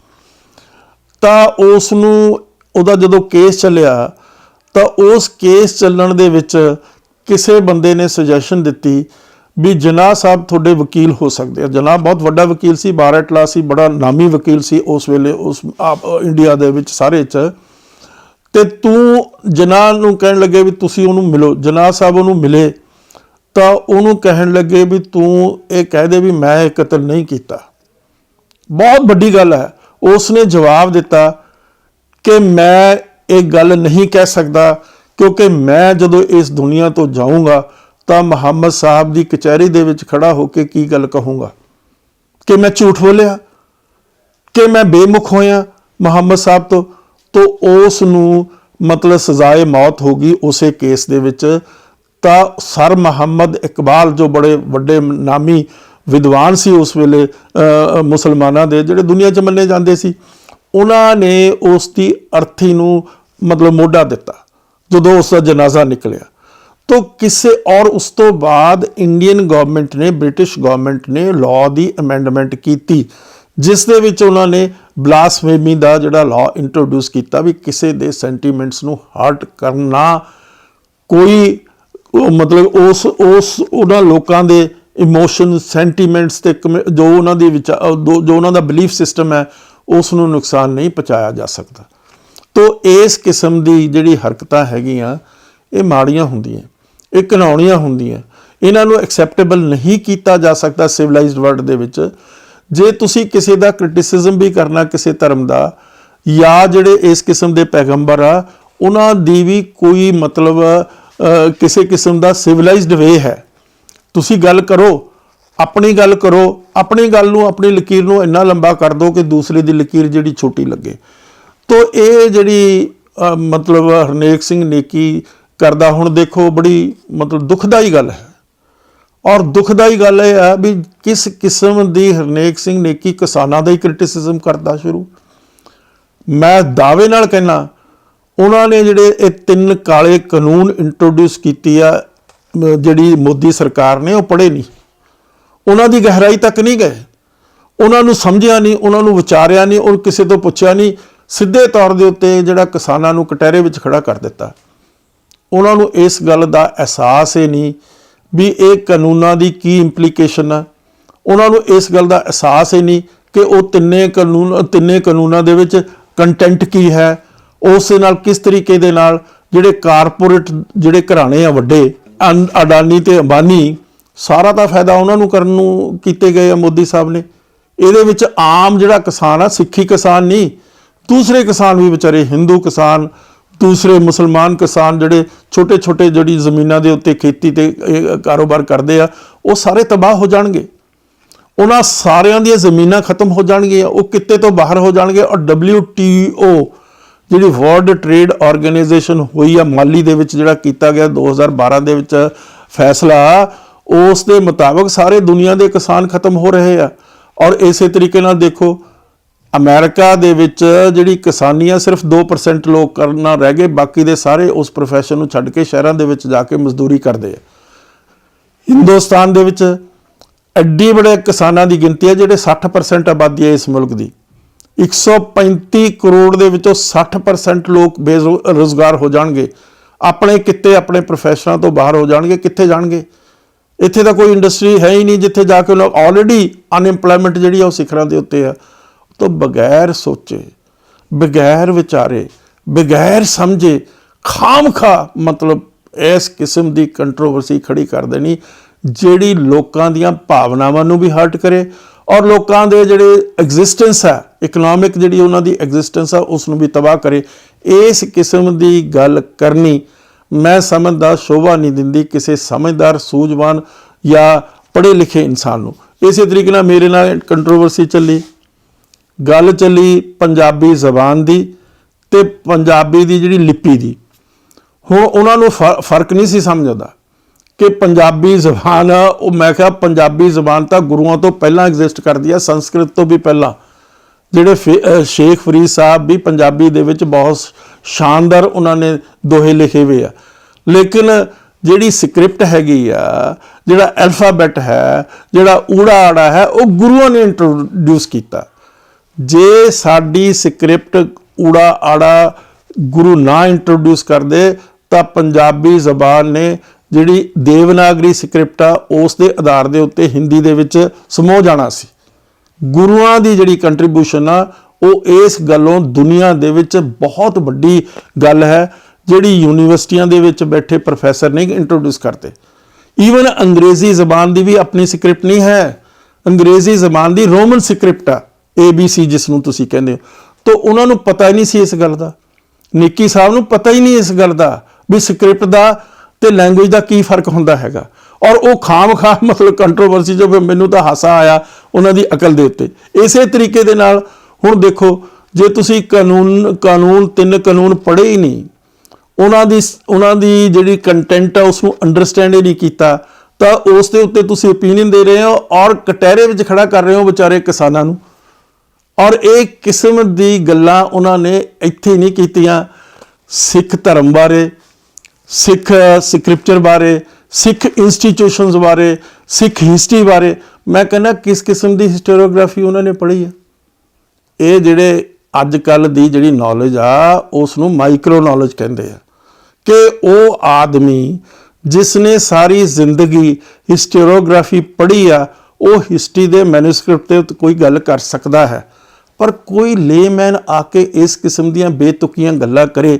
तां उसनूं उहदा जदों केस चलिया तो उस केस चलण दे विच किसी बंदे ने सुजैशन दिती भी जनाह साहब थोड़े वकील हो सकते हैं। जनाह बहुत वड्डा वकील सी, बार एट लॉ सी, बड़ा नामी वकील सी उस वेले उस इंडिया दे विच सारे च। ते तू जनाह नूं कहण लगे भी तुसीं उहनूं मिलो। जनाह साहब उहनूं मिले तो उहनूं कहण लगे भी तू ये कह दे भी मैं ये कतल नहीं किया। बहुत वड्डी गल है। उसने जवाब दिता कि मैं एक गल नहीं कह सकता क्योंकि मैं जदों इस दुनिया तो जाऊँगा तो मुहम्मद साहब की कचहरी दे विच खड़ा होकर की गल कहूँगा कि मैं झूठ बोलिया, कि मैं बेमुख होया मुहम्मद साहब तो उसनूं मतलब सजाए मौत होगी उसे केस दे विच। तां सर मुहम्मद इकबाल जो बड़े वड्डे नामी विद्वान सी उस वेले मुसलमानां दे जिहड़े दुनिया च मन्ने जांदे सी, उन्हां ने उसकी अर्थी नूं मतलब मोढा दिता जदों उसका जनाजा निकलिया। तो किसे और उस तो बाद इंडियन गवर्नमेंट ने, ब्रिटिश गवर्नमेंट ने लॉ की अमेंडमेंट की जिस दे विच उन्होंने ब्लासफेमी का जिहड़ा लॉ इंट्रोड्यूस किया भी किसी दे सेंटीमेंट्स नूं हर्ट करना कोई मतलब उस उन्हां लोकां दे इमोशन सेंटीमेंट्स ते जो उन्हां दी जो उन्हां दा बिलीफ सिस्टम है उसनूं नुकसान नहीं पहुँचाया जा सकता। तो इस किस्म की जिहड़ी हरकतां हैगीਆਂ ये माड़ियां ਹੁੰਦੀਆਂ, ये घिनौणियां ਹੁੰਦੀਆਂ, इन्हां नूं एक्सैप्टेबल नहीं किया जा सकता सिविलाइज्ड वर्ल्ड दे विच। जे तुसी किसी का क्रिटिसिज्म भी करना किसी धर्म का या जिहड़े इस किस्म के पैगंबर आ उन्हां दी भी कोई मतलब किसी किस्म का सिविलाइज्ड वे है। तुसी गल करो, अपनी गल करो, अपनी गल नूं अपनी लकीर नूं इन्ना लंबा कर दो कि दूसरे की लकीर जिहड़ी छोटी लगे। तो ये जिहड़ी मतलब हरनेक सिंह नेकी करदा, हुण देखो बड़ी मतलब दुखदाई गल है। और दुखदाई गल यह है भी किस किस्म की हरनेक सिंह नेकी किसानों का ही क्रिटिसिज्म करता शुरू। मैं दावे नाल कहना उन्होंने जिहड़े ये 3 काले कानून इंट्रोड्यूस कीती आ जिहड़ी मोदी सरकार ने, वो पढ़े नहीं, उन्हों की गहराई तक नहीं गए, उन्होंने समझिया नहीं, उन्होंने विचारिया नहीं और किसी तो पुछया नहीं, सीधे तौर के उत्ते जिहड़ा किसानों नूं कटहरे विच खड़ा कर दिता। उन्होंने इस गल का एहसास ही नहीं भी ये कानूनों की की इंप्लीकेशन है। उन्होंने इस गल का एहसास ही नहीं कि वो तिन्ने कानूनों दे विच कंटेंट की है, उस नाल किस तरीके दे नाल जिहड़े कारपोरेट जिहड़े घराणे आ वड्डे अडानी ते अंबानी सारा का फायदा उन्होंने करन नूं कीते गए मोदी साहब ने। इहदे विच आम जिहड़ा किसान आ, सिੱਖੀ किसान नहीं, दूसरे किसान भी बेचारे हिंदू किसान, दूसरे मुसलमान किसान जिहड़े छोटे छोटे जिहड़ी जमीनां दे उत्ते खेती ते कारोबार करते हैं, वो सारे तबाह हो जाणगे। उन्हां सारियां दी जमीनां खत्म हो जाणगीਆਂ, वो किते तो बाहर हो जाणगे। और WTO जिहड़ी वर्ल्ड ट्रेड ऑर्गेनाइजेशन हुई है माली दे विच जिहड़ा कीता गया 2012 दे विच फैसला, उस दे मुताबिक सारे दुनिया के किसान खत्म हो रहे हैं। और इस तरीके नाल देखो अमेरिका दे विच जिहड़ी किसानी आ सिर्फ 2% लोग करना रह गए, बाकी दे सारे उस प्रोफैशन नूं छड्ड के शहरां दे विच जाके मजदूरी करते हैं। हिंदुस्तान दे विच एड्डी बड़े किसानां दी गिनती है जिहड़े 60% आबादी है इस मुल्क की। 135 करोड़ दे विचों 60% लोग बेरोजगार हो जाणगे, अपने किते अपने प्रोफैशनां तो बाहर हो जाणगे। कित्थे जाणगे? इत्थे तां कोई इंडस्ट्री है ही नहीं जिथे जाके लोग ऑलरेडी अनएम्पलॉयमेंट जिहड़ी आ शिखरां दे उत्ते आ। तो बगैर सोचे, बगैर विचारे, बगैर समझे खाम खा मतलब इस किस्म की कंट्रोवर्सी खड़ी कर देनी जिहड़ी लोकां दीयां भावनावां नूं भी हर्ट करे और लोकां दे जिहड़े एग्जिस्टेंस है इकनॉमिक जिहड़ी उन्हां दी एग्जिस्टेंस है उसनूं भी तबाह करे। इस किस्म की गल करनी मैं समझदा शोभा नहीं दिंदी किसी समझदार सूझवान या पढ़े लिखे इंसान नूं। इस तरीके नाल मेरे नाल कंट्रोवर्सी चली, गल चली पंजाबी जबान की ते पंजाबी की जिहड़ी लिपि की। हुण उन्हां नूं फर्क नहीं सी समझदा कि पंजाबी जबान वो, मैं कहा पंजाबी जबान तो गुरुओं तो पहला एग्जिस्ट करती है, संस्कृत तो भी पहला। जिहड़े शेख फरीद साहब भी पंजाबी दे विच बहुत शानदार उन्होंने दोहे लिखे हुए आ, लेकिन जिहड़ी स्क्रिप्ट हैगी आ, जिहड़ा अल्फाबैट है, जिहड़ा ऊड़ा आड़ा है, वो गुरुओं ने इंट्रोड्यूस किया। जे साडी स्क्रिप्ट ऊड़ा आड़ा गुरु ना इंट्रोड्यूस कर दे तो पंजाबी जबान ने जिहड़ी देवनागरी स्क्रिप्ट आ उस दे आधार दे उत्ते हिंदी दे विच समो जाना सी। गुरुआं दी जिहड़ी कंट्रीब्यूशन आ वो इस गल्लों दुनिया दे विच बहुत वड्डी गल है जिहड़ी यूनीवर्सिटियां दे विच बैठे प्रोफैसर नहीं इंट्रोड्यूस करते। ईवन अंग्रेजी जबान की भी अपनी स्क्रिप्ट नहीं है, अंग्रेजी जबान की रोमन स्क्रिप्ट आ ABC जिसनूं तुसीं कहंदे हो। तो उन्होंने पता ही नहीं सी इस गल का, निक्की साहब नूं पता ही नहीं इस गल का भी स्क्रिप्ट का ते लैंगुएज का की फर्क होंदा हैगा। और वो खाम खा मतलब कंट्रोवर्सी जो मैनू तो हासा आया उन्हां दी अकल दे उत्ते। इसे तरीके दे नाल हुण देखो जे तुसीं कानून 3 कानून पढ़े ही नहीं, उन्हां दी जिहड़ी कंटेंट है उसनूं अंडरस्टैंड ही नहीं कीता तो उस दे उत्ते तुसीं ओपीनियन दे रहे हो और कटहरे विच खड़ा कर रहे हो बेचारे किसानां नूं। और एक किस्म दी गल्लां उन्होंने इत्थे नहीं कीतियां सिख धर्म बारे, सिख स्क्रिप्चर बारे, सिख इंस्टीट्यूशनस बारे, सिख हिस्टरी बारे। मैं कहना किस किस्म की हिस्टोरियोग्राफी उन्होंने पढ़ी है? ये जिहड़े अजकल दी जिहड़ी नॉलेज आ उसनूं माइक्रो नॉलेज कहंदे आ कि वो आदमी जिसने सारी जिंदगी हिस्टोरियोग्राफी पढ़ी आ वो हिस्टरी दे मैन्यूस्क्रिप्ट ते कोई गल कर सकता है। पर कोई लेमैन आके इस किस्म ਦੀਆਂ ਬੇਤੁਕੀਆਂ ਗੱਲਾਂ ਕਰੇ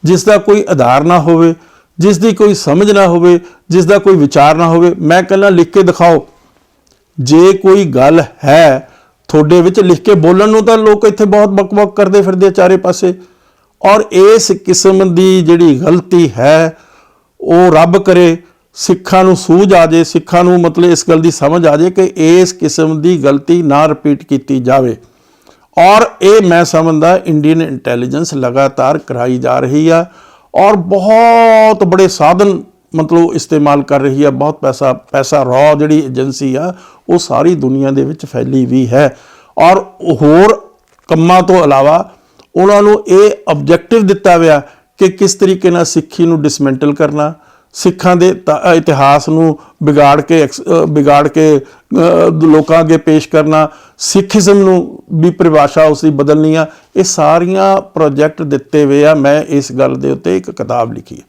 जिस ਦਾ ਕੋਈ ਆਧਾਰ ਨਾ ਹੋਵੇ, जिस ਦੀ ਕੋਈ ਸਮਝ ਨਾ ਹੋਵੇ, जिस ਦਾ ਕੋਈ ਵਿਚਾਰ ਨਾ ਹੋਵੇ। मैं कहना लिख के दिखाओ, ਜੇ ਕੋਈ ਗੱਲ ਹੈ ਤੁਹਾਡੇ ਵਿੱਚ ਲਿਖ ਕੇ ਬੋਲਣ ਨੂੰ ਤਾਂ ਲੋਕ ਇੱਥੇ ਬਹੁਤ ਬਕ-ਬਕ ਕਰਦੇ ਫਿਰਦੇ ਚਾਰੇ ਪਾਸੇ। ਔਰ ਇਸ ਕਿਸਮ ਦੀ ਜਿਹੜੀ ਗਲਤੀ ਹੈ ਉਹ ਰੱਬ ਕਰੇ ਸਿੱਖਾਂ ਨੂੰ ਸੂਝ ਆ ਜਾਏ, ਸਿੱਖਾਂ ਨੂੰ ਮਤਲਬ ਇਸ ਗੱਲ ਦੀ ਸਮਝ ਆ ਜਾਏ ਕਿ ਇਸ ਕਿਸਮ ਦੀ ਗਲਤੀ ਨਾ ਰਿਪੀਟ ਕੀਤੀ ਜਾਵੇ। ਔਰ ਇਹ ਮੈਂ ਸਮਝਦਾ ਇੰਡੀਅਨ ਇੰਟੈਲੀਜੈਂਸ ਲਗਾਤਾਰ कराई जा रही है और बहुत बड़े साधन मतलब इस्तेमाल कर रही है। बहुत पैसा रॉ जिहड़ी एजेंसी आ वो सारी दुनिया दे विच फैली भी है। और होर ਕੰਮਾਂ ਤੋਂ ਇਲਾਵਾ ਉਹਨਾਂ ਨੂੰ ਇਹ ऑब्जेक्टिव दिता गया कि किस तरीके नाल सिੱਖੀ ਨੂੰ डिसमेंटल करना, सिखां दे इतिहास ਨੂੰ बिगाड़ के लोकां अगे पेश करना, सिखिज़म ਨੂੰ भी परिभाषा उसकी बदलनी आ। ये सारियां प्रोजेक्ट दिते हुए आ। मैं इस गल दे उत्ते एक किताब लिखी है,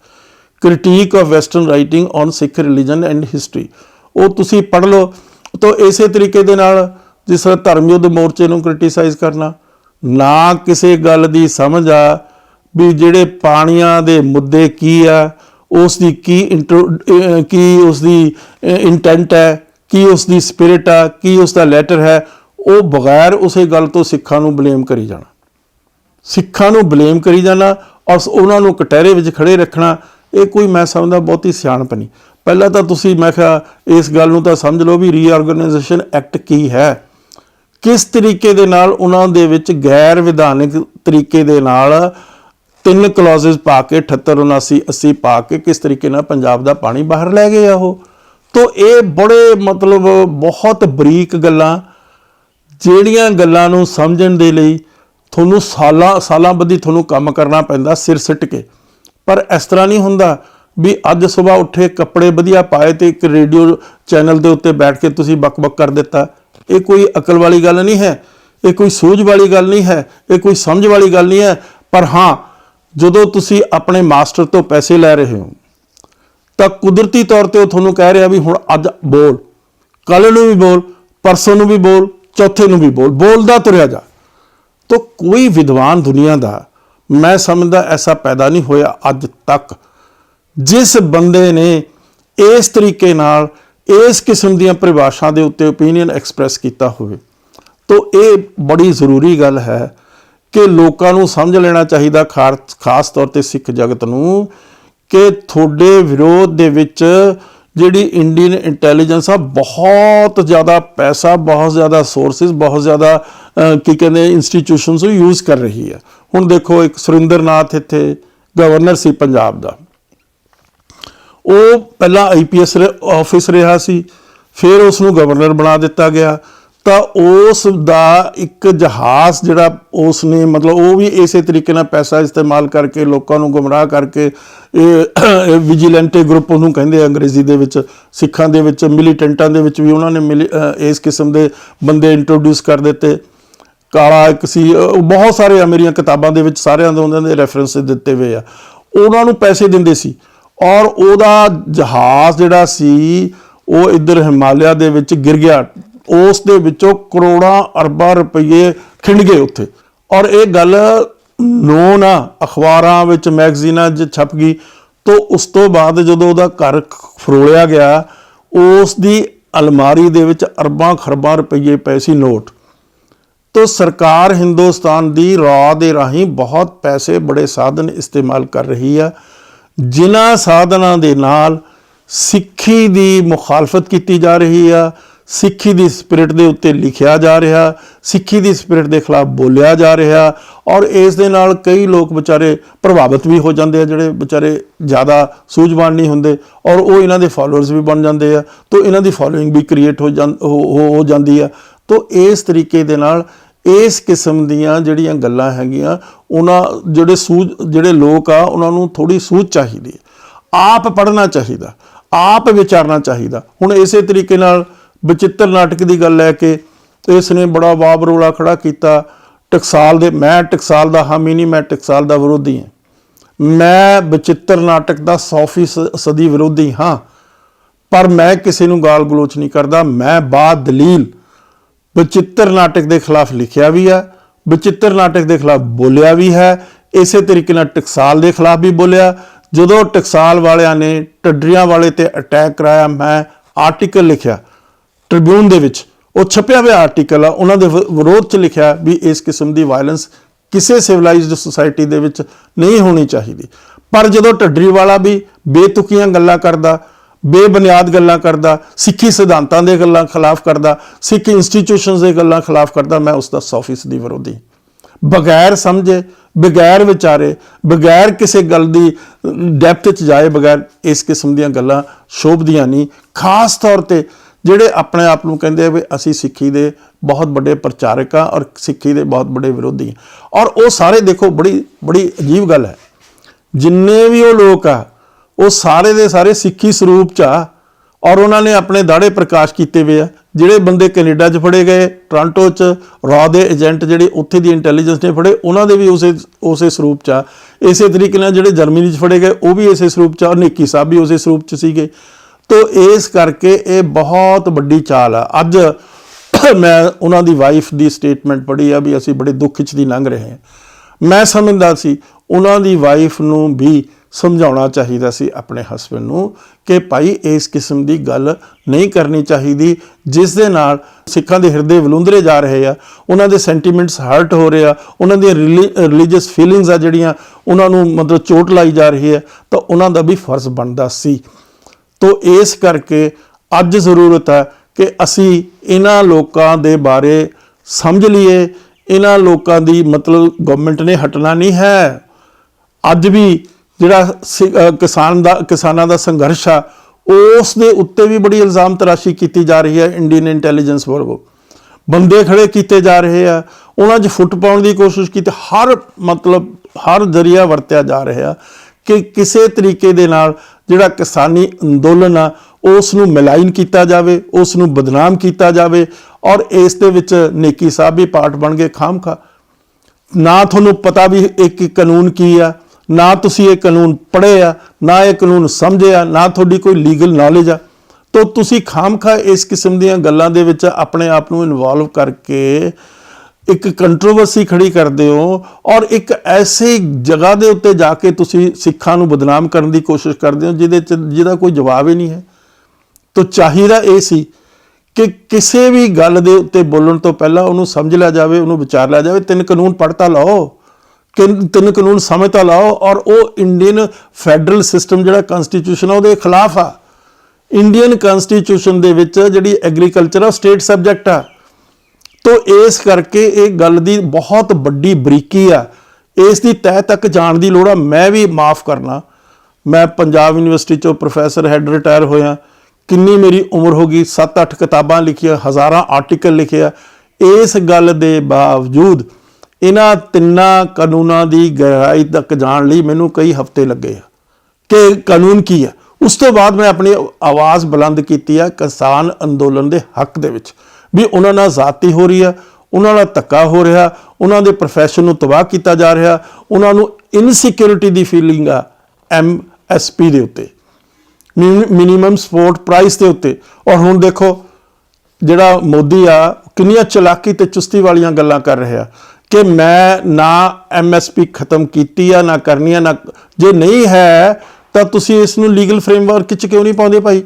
critic of western writing on Sikh religion and history. वो तुसी पढ़ लो। तो इस तरीके दे नाल जिस तरह धर्म युद्ध मोर्चे ਨੂੰ क्रिटिसाइज़ करना, ना किसी गल की समझ आ भी ਜਿਹੜੇ ਪਾਣੀਆਂ ਦੇ ਮੁੱਦੇ ਕੀ ਆ, उसकी की उसकी इंटेंट है, की उसकी स्पिरिट है, की उसका लैटर है। वो बगैर उस गल तो सिखां नूं ब्लेम करी जाना, सिखां नूं ब्लेम करी जाना और उन्हां नूं कटहरे विच खड़े रखना, ये कोई मैं समझदा बहुती सियाणप नहीं। पहला तो तुसी मैं कहा इस गल नूं तां समझ लो भी रीआर्गेनाइजेशन एक्ट की है, किस तरीके दे नाल उन्हां दे विच गैर विधानिक तरीके दे नाल 3 क्लॉजेज पा के 78 79 80 पा के किस तरीके नाल पंजाब दा पानी बाहर लै गए आ। तो ये बड़े मतलब बहुत बरीक गल्लां ਜਿਹੜੀਆਂ ਗੱਲਾਂ ਨੂੰ ਸਮਝਣ ਦੇ ਲਈ ਤੁਹਾਨੂੰ ਸਾਲਾਂ ਬੱਧੀ ਤੁਹਾਨੂੰ ਕੰਮ ਕਰਨਾ ਪੈਂਦਾ ਸਿਰ ਸਿੱਟ ਕੇ। ਪਰ ਇਸ ਤਰ੍ਹਾਂ ਨਹੀਂ ਹੁੰਦਾ ਵੀ ਅੱਜ ਸਵੇਰ ਉੱਠੇ ਕੱਪੜੇ ਵਧੀਆ ਪਾਏ ਤੇ ਇੱਕ ਰੇਡੀਓ ਚੈਨਲ ਦੇ ਉੱਤੇ ਬੈਠ ਕੇ ਤੁਸੀਂ ਬਕ-ਬਕ ਕਰ ਦਿੱਤਾ। ਇਹ ਕੋਈ ਅਕਲ ਵਾਲੀ ਗੱਲ ਨਹੀਂ ਹੈ, ਇਹ ਕੋਈ ਸੂਝ ਵਾਲੀ ਗੱਲ ਨਹੀਂ ਹੈ, ਇਹ ਕੋਈ ਸਮਝ ਵਾਲੀ ਗੱਲ ਨਹੀਂ ਹੈ। ਪਰ ਹਾਂ, ਜਦੋਂ ਤੁਸੀਂ ਆਪਣੇ ਮਾਸਟਰ ਤੋਂ ਪੈਸੇ ਲੈ ਰਹੇ ਹੋ ਤਾਂ ਕੁਦਰਤੀ ਤੌਰ ਤੇ ਉਹ ਤੁਹਾਨੂੰ ਕਹਿ ਰਿਹਾ ਵੀ ਹੁਣ ਅੱਜ ਬੋਲ, ਕੱਲ੍ਹ ਨੂੰ ਵੀ ਬੋਲ, ਪਰਸੋਂ ਨੂੰ ਵੀ ਬੋਲ, चौथे ਨੂੰ भी बोलदा तुरिया जा। तो कोई विद्वान दुनिया का मैं समझदा ऐसा पैदा नहीं होया अज तक जिस बंदे ने इस तरीके नाल इस किस्म दी परिभाषा के उत्ते ओपीनियन एक्सप्रैस किया होवे। तो ये बड़ी जरूरी गल है कि लोगों नूं समझ लेना चाहिए, खास तौर पर सिख जगत नूं, कि थोड़े विरोध दे विच जिहड़ी इंडियन इंटैलीजेंस आ बहुत ज़्यादा पैसा, बहुत ज़्यादा सोर्सिस, बहुत ज़्यादा की कहते इंस्टीट्यूशनस यूज़ कर रही है। हुण देखो एक सुरिंदर नाथ इत्थे गवर्नर सी पंजाब दा, वो पहला IPS ऑफिस रहा सी, फिर उसनूं गवर्नर बना दिता गया। तो उस दा एक जहाज़ जिहड़ा उसने मतलब वो भी इस तरीके नाल पैसा इस्तेमाल करके लोगों को गुमराह करके विजिलेंटे ग्रुप उन्होंने कहते अंग्रेजी दे विच, सिखां दे विच, मिलीटेंटां दे विच भी उन्होंने इस किस्म के बंदे इंट्रोड्यूस कर दिते। काला एक सी, बहुत सारे मेरिया किताबां दे विच सारियां दे उन्हां दे रेफरेंस दिते हुए आ। उन्हां नूं पैसे दिंदे सी और उहदा जहाज़ जिहड़ा सी वो इधर हिमालय दे विच गिर गया। उस दे विचों करोड़ां अरबां रुपये खिंड गए उत्थे। और ये गल नोन आ, अखबारां विच मैगजीनां 'च छप गई। तो उस तो बाद जदों उहदा घर फरोलिया गया, उस दी अलमारी दे विच अरबां खरबां रुपये पए सी नोट। तो सरकार हिंदुस्तान दी रॉ दे राहीं बहुत पैसे बड़े साधन इस्तेमाल कर रही है, जिन्हां साधनां दे नाल सिक्खी दी मुखालफत की जा रही है, सिक्खी दी स्पिरिट दे उत्ते लिखिया जा रहा, सिक्खी दी स्पिरिट के खिलाफ बोलिया जा रहा। और इस दे नाल कई लोग बेचारे प्रभावित भी हो जाते हैं, जिहड़े बेचारे ज़्यादा सूझवान नहीं होंदे और वो इन्हां दे फॉलोअर्स भी बन जाते हैं। तो इन्हां दी फॉलोइंग भी क्रिएट हो जाती है। तो इस तरीके दे नाल इस किस्म दीयां जिहड़ियां गल्लां हैगियां, उन्हां जिहड़े लोग आ उन्हां नूं थोड़ी सूझ चाहिदी, आप पढ़ना चाहिए, आप विचारना चाहिए। हुण इस तरीके नाल बचित्र नाटक की गल लैके इसने बड़ा वाब रोला खड़ा किया टकसाल दे। मैं टकसाल का हामी नहीं, मैं टकसाल का विरोधी हाँ। मैं बचित्र नाटक का 100% विरोधी हाँ, पर मैं किसी को गाल गलोच नहीं करता। मैं बाद दलील बचित्र नाटक के खिलाफ लिखिया भी है ਬਚਿੱਤਰ ਨਾਟਕ ਦੇ ਖਿਲਾਫ ਬੋਲਿਆ ਵੀ ਹੈ, ਇਸੇ ਤਰੀਕੇ ਨਾਲ ਟਕਸਾਲ ਦੇ ਖਿਲਾਫ ਵੀ ਬੋਲਿਆ। ਜਦੋਂ ਟਕਸਾਲ ਵਾਲਿਆਂ ਨੇ ਢੱਡਰੀਆਂ ਵਾਲੇ ਤੇ ਅਟੈਕ ਕਰਾਇਆ, ਮੈਂ ਆਰਟੀਕਲ ਲਿਖਿਆ ਟ੍ਰਿਬਿਊਨ ਦੇ ਵਿੱਚ, ਉਹ ਛਪਿਆ ਹੋਇਆ ਆਰਟੀਕਲ ਆ, ਉਹਨਾਂ ਦੇ ਵਿਰੋਧ 'ਚ ਲਿਖਿਆ ਵੀ ਇਸ ਕਿਸਮ ਦੀ ਵਾਇਲੈਂਸ ਕਿਸੇ ਸਿਵਲਾਈਜ਼ਡ ਸੁਸਾਇਟੀ ਦੇ ਵਿੱਚ ਨਹੀਂ ਹੋਣੀ ਚਾਹੀਦੀ। ਪਰ ਜਦੋਂ ਢੱਡਰੀ ਵਾਲਾ ਵੀ ਬੇਤੁਕੀਆਂ ਗੱਲਾਂ ਕਰਦਾ, ਬੇਬੁਨਿਆਦ ਗੱਲਾਂ ਕਰਦਾ, ਸਿੱਖੀ ਸਿਧਾਂਤਾਂ ਦੇ ਗੱਲਾਂ ਖਿਲਾਫ ਕਰਦਾ, ਸਿੱਖ ਇੰਸਟੀਟਿਊਸ਼ਨਸ ਦੇ ਗੱਲਾਂ ਖਿਲਾਫ ਕਰਦਾ, ਮੈਂ ਉਸ ਦਾ 100% ਵਿਰੋਧੀ। ਬਗੈਰ ਸਮਝੇ, ਬਗੈਰ ਵਿਚਾਰੇ, ਬਗੈਰ ਕਿਸੇ ਗੱਲ ਦੀ ਡੈਪਥ 'ਚ ਜਾਏ ਬਗੈਰ ਇਸ ਕਿਸਮ ਦੀਆਂ ਗੱਲਾਂ ਸ਼ੋਭਦੀਆਂ ਨਹੀਂ। ਖਾਸ ਤੌਰ 'ਤੇ ਜਿਹੜੇ ਆਪਣੇ ਆਪ ਨੂੰ ਕਹਿੰਦੇ ਆ ਵੀ ਅਸੀਂ ਸਿੱਖੀ ਦੇ ਬਹੁਤ ਵੱਡੇ ਪ੍ਰਚਾਰਕ ਹਾਂ ਔਰ ਸਿੱਖੀ ਦੇ ਬਹੁਤ ਵੱਡੇ ਵਿਰੋਧੀ ਹਾਂ। ਔਰ ਉਹ ਸਾਰੇ ਦੇਖੋ, ਬੜੀ ਅਜੀਬ ਗੱਲ ਹੈ, ਜਿੰਨੇ ਵੀ ਉਹ ਲੋਕ ਆ ਉਹ ਸਾਰੇ ਦੇ ਸਾਰੇ ਸਿੱਖੀ ਸਰੂਪ 'ਚ ਆ ਔਰ ਉਹਨਾਂ ਨੇ ਆਪਣੇ ਦਾੜੇ ਪ੍ਰਕਾਸ਼ ਕੀਤੇ ਹੋਏ ਆ। ਜਿਹੜੇ ਬੰਦੇ ਕੈਨੇਡਾ 'ਚ ਫੜੇ ਗਏ, ਟੋਰਾਂਟੋ 'ਚ ਰॉ ਦੇ ਏਜੰਟ ਜਿਹੜੇ ਉੱਥੇ ਦੀ ਇੰਟੈਲੀਜੈਂਸ ਨੇ ਫੜੇ, ਉਹਨਾਂ ਦੇ ਵੀ ਉਸੇ ਸਰੂਪ 'ਚ ਆ। ਇਸੇ ਤਰੀਕੇ ਨਾਲ ਜਿਹੜੇ ਜਰਮਨੀ 'ਚ ਫੜੇ ਗਏ ਉਹ ਵੀ ਇਸੇ ਸਰੂਪ 'ਚ ਆ, ਔਰ ਨੇਕੀ ਸਾਹਿਬ ਵੀ ਉਸੇ ਸਰੂਪ 'ਚ ਸੀਗੇ। ਤੋ ਇਸ ਕਰਕੇ ਇਹ ਬਹੁਤ ਵੱਡੀ ਚਾਲ ਆ। ਅੱਜ ਮੈਂ ਉਹਨਾਂ ਦੀ ਵਾਈਫ ਦੀ ਸਟੇਟਮੈਂਟ ਪੜ੍ਹੀ ਆ ਵੀ ਅਸੀਂ ਬੜੇ ਦੁੱਖ 'ਚ ਦੀ ਲੰਘ ਰਹੇ ਹਾਂ। ਮੈਂ ਸਮਝਦਾ ਸੀ ਉਹਨਾਂ ਦੀ ਵਾਈਫ ਨੂੰ ਵੀ ਸਮਝਾਉਣਾ ਚਾਹੀਦਾ ਸੀ ਆਪਣੇ ਹਸਬੈਂਡ ਨੂੰ ਕਿ ਭਾਈ ਇਸ ਕਿਸਮ ਦੀ ਗੱਲ ਨਹੀਂ ਕਰਨੀ ਚਾਹੀਦੀ, ਜਿਸ ਦੇ ਨਾਲ ਸਿੱਖਾਂ ਦੇ ਹਿਰਦੇ ਵਲੂੰਦਰੇ ਜਾ ਰਹੇ ਆ, ਉਹਨਾਂ ਦੇ ਸੈਂਟੀਮੈਂਟਸ ਹਰਟ ਹੋ ਰਹੇ ਆ, ਉਹਨਾਂ ਦੀਆਂ ਰਿਲੀਜੀਅਸ ਫੀਲਿੰਗਸ ਆ ਜਿਹੜੀਆਂ ਉਹਨਾਂ ਨੂੰ ਮਤਲਬ ਚੋਟ ਲਾਈ ਜਾ ਰਹੀ ਹੈ, ਤਾਂ ਉਹਨਾਂ ਦਾ ਵੀ ਫਰਜ਼ ਬਣਦਾ ਸੀ। ਤੋ ਇਸ ਕਰਕੇ ਅੱਜ ਜ਼ਰੂਰਤ ਹੈ ਕਿ ਅਸੀਂ ਇਹਨਾਂ ਲੋਕਾਂ ਦੇ ਬਾਰੇ ਸਮਝ ਲਈਏ। ਇਹਨਾਂ ਲੋਕਾਂ ਦੀ ਮਤਲਬ ਗਵਰਨਮੈਂਟ ਨੇ ਹਟਣਾ ਨਹੀਂ ਹੈ। ਅੱਜ ਵੀ ਜਿਹੜਾ ਕਿਸਾਨਾਂ ਦਾ ਸੰਘਰਸ਼ ਆ, ਉਸ ਦੇ ਉੱਤੇ ਵੀ ਬੜੀ ਇਲਜ਼ਾਮ ਤਰਾਸ਼ੀ ਕੀਤੀ ਜਾ ਰਹੀ ਹੈ। ਇੰਡੀਅਨ ਇੰਟੈਲੀਜੈਂਸ ਵੱਲੋਂ ਬੰਦੇ ਖੜੇ ਕੀਤੇ ਜਾ ਰਹੇ ਆ, ਉਹਨਾਂ 'ਚ ਫੁੱਟ ਪਾਉਣ ਦੀ ਕੋਸ਼ਿਸ਼ ਕੀਤੀ, ਹਰ ਜ਼ਰੀਆ ਵਰਤਿਆ ਜਾ ਰਿਹਾ ਕਿ ਕਿਸੇ ਤਰੀਕੇ ਦੇ ਨਾਲ ਜਿਹੜਾ ਕਿਸਾਨੀ ਅੰਦੋਲਨ ਆ ਉਸ ਨੂੰ ਮਲਾਈਨ ਕੀਤਾ ਜਾਵੇ, ਉਸ ਨੂੰ ਬਦਨਾਮ ਕੀਤਾ ਜਾਵੇ। ਔਰ ਇਸ ਦੇ ਵਿੱਚ ਨੇਕੀ ਸਾਹਿਬ ਵੀ ਪਾਰਟ ਬਣ ਗਏ। ਖਾਮਖਾ ਨਾ ਤੁਹਾਨੂੰ ਪਤਾ ਵੀ ਇਹ ਕਾਨੂੰਨ ਕੀ ਆ, ਨਾ ਤੁਸੀਂ ਇਹ ਕਾਨੂੰਨ ਪੜ੍ਹੇ ਆ, ਨਾ ਇਹ ਕਾਨੂੰਨ ਸਮਝੇ ਆ, ਨਾ ਤੁਹਾਡੀ ਕੋਈ ਲੀਗਲ ਨੌਲੇਜ ਆ, ਤਾਂ ਤੁਸੀਂ ਖਾਮਖਾ ਇਸ ਕਿਸਮ ਦੀਆਂ ਗੱਲਾਂ ਦੇ ਵਿੱਚ ਆਪਣੇ ਆਪ ਨੂੰ ਇਨਵੋਲਵ ਕਰਕੇ ਇੱਕ ਕੰਟਰੋਵਰਸੀ ਖੜੀ ਕਰਦੇ ਹੋ ਔਰ ਇੱਕ ਐਸੀ ਜਗ੍ਹਾ ਦੇ ਉੱਤੇ ਜਾ ਕੇ ਤੁਸੀਂ ਸਿੱਖਾਂ ਨੂੰ ਬਦਨਾਮ ਕਰਨ ਦੀ ਕੋਸ਼ਿਸ਼ ਕਰਦੇ ਹੋ ਜਿਹਦਾ ਕੋਈ ਜਵਾਬ ਹੀ ਨਹੀਂ ਹੈ। ਤਾਂ ਚਾਹੀਦਾ ਇਹ ਸੀ ਕਿ ਕਿਸੇ ਵੀ ਗੱਲ ਦੇ ਉੱਤੇ ਬੋਲਣ ਤੋਂ ਪਹਿਲਾਂ ਉਹਨੂੰ ਸਮਝ ਲਿਆ ਜਾਵੇ, ਉਹਨੂੰ ਵਿਚਾਰ ਲਿਆ ਜਾਵੇ। 3 ਕਾਨੂੰਨ ਪੜ੍ਹ ਤਾਂ ਲਓ, 3 ਕਾਨੂੰਨ ਸਮਝ ਤਾਂ ਲਾਓ। ਔਰ ਉਹ ਇੰਡੀਅਨ ਫੈਡਰਲ ਸਿਸਟਮ ਜਿਹੜਾ ਕਨਸਟੀਟਿਊਸ਼ਨ ਆ ਉਹਦੇ ਖਿਲਾਫ ਆ। ਇੰਡੀਅਨ ਕਨਸਟੀਟਿਊਸ਼ਨ ਦੇ ਵਿੱਚ ਜਿਹੜੀ ਐਗਰੀਕਲਚਰ ਆ ਸਟੇਟ ਸਬਜੈਕਟ ਆ। ਤੋ ਇਸ ਕਰਕੇ ਇਹ ਗੱਲ ਦੀ ਬਹੁਤ ਵੱਡੀ ਬਰੀਕੀ ਆ, ਇਸ ਦੀ ਤਹਿ ਤੱਕ ਜਾਣ ਦੀ ਲੋੜ ਆ। ਮੈਂ ਵੀ ਮਾਫ ਕਰਨਾ, ਮੈਂ ਪੰਜਾਬ ਯੂਨੀਵਰਸਿਟੀ 'ਚੋਂ ਪ੍ਰੋਫੈਸਰ ਹੈਡ ਰਿਟਾਇਰ ਹੋਇਆ। ਕਿੰਨੀ ਮੇਰੀ ਉਮਰ ਹੋ ਗਈ, 7-8 ਕਿਤਾਬਾਂ ਲਿਖੀਆਂ, ਹਜ਼ਾਰਾਂ ਆਰਟੀਕਲ ਲਿਖੇ ਆ। ਇਸ ਗੱਲ ਦੇ ਬਾਵਜੂਦ ਇਹਨਾਂ 3 ਕਾਨੂੰਨਾਂ ਦੀ ਗਹਿਰਾਈ ਤੱਕ ਜਾਣ ਲਈ ਮੈਨੂੰ ਕਈ ਹਫ਼ਤੇ ਲੱਗੇ ਆ ਕਿ ਕਾਨੂੰਨ ਕੀ ਆ। ਉਸ ਤੋਂ ਬਾਅਦ ਮੈਂ ਆਪਣੀ ਆਵਾਜ਼ ਬੁਲੰਦ ਕੀਤੀ ਆ ਕਿਸਾਨ ਅੰਦੋਲਨ ਦੇ ਹੱਕ ਦੇ ਵਿੱਚ ਵੀ ਉਹਨਾਂ ਨਾਲ ਜ਼ਾਤੀ ਹੋ ਰਹੀ ਆ, ਉਹਨਾਂ ਨਾਲ ਧੱਕਾ ਹੋ ਰਿਹਾ, ਉਹਨਾਂ ਦੇ ਪ੍ਰੋਫੈਸ਼ਨ ਨੂੰ ਤਬਾਹ ਕੀਤਾ ਜਾ ਰਿਹਾ, ਉਹਨਾਂ ਨੂੰ ਇਨਸਿਕਿਉਰਿਟੀ ਦੀ ਫੀਲਿੰਗ ਆ MSP ਦੇ ਉੱਤੇ, ਮਿਨੀਮਮ ਸਪੋਰਟ ਪ੍ਰਾਈਸ ਦੇ ਉੱਤੇ। ਔਰ ਹੁਣ ਦੇਖੋ ਜਿਹੜਾ ਮੋਦੀ ਆ ਕਿੰਨੀਆਂ ਚਲਾਕੀ ਤੇ ਚੁਸਤੀ ਵਾਲੀਆਂ ਗੱਲਾਂ ਕਰ ਰਿਹਾ ਕਿ ਮੈਂ ਨਾ MSP ਖਤਮ ਕੀਤੀ ਆ, ਨਾ ਕਰਨੀ ਆ, ਨਾ ਜੇ ਨਹੀਂ ਹੈ ਤਾਂ ਤੁਸੀਂ ਇਸ ਨੂੰ ਲੀਗਲ ਫਰੇਮਵਰਕ 'ਚ ਕਿਉਂ ਨਹੀਂ ਪਾਉਂਦੇ ਭਾਈ?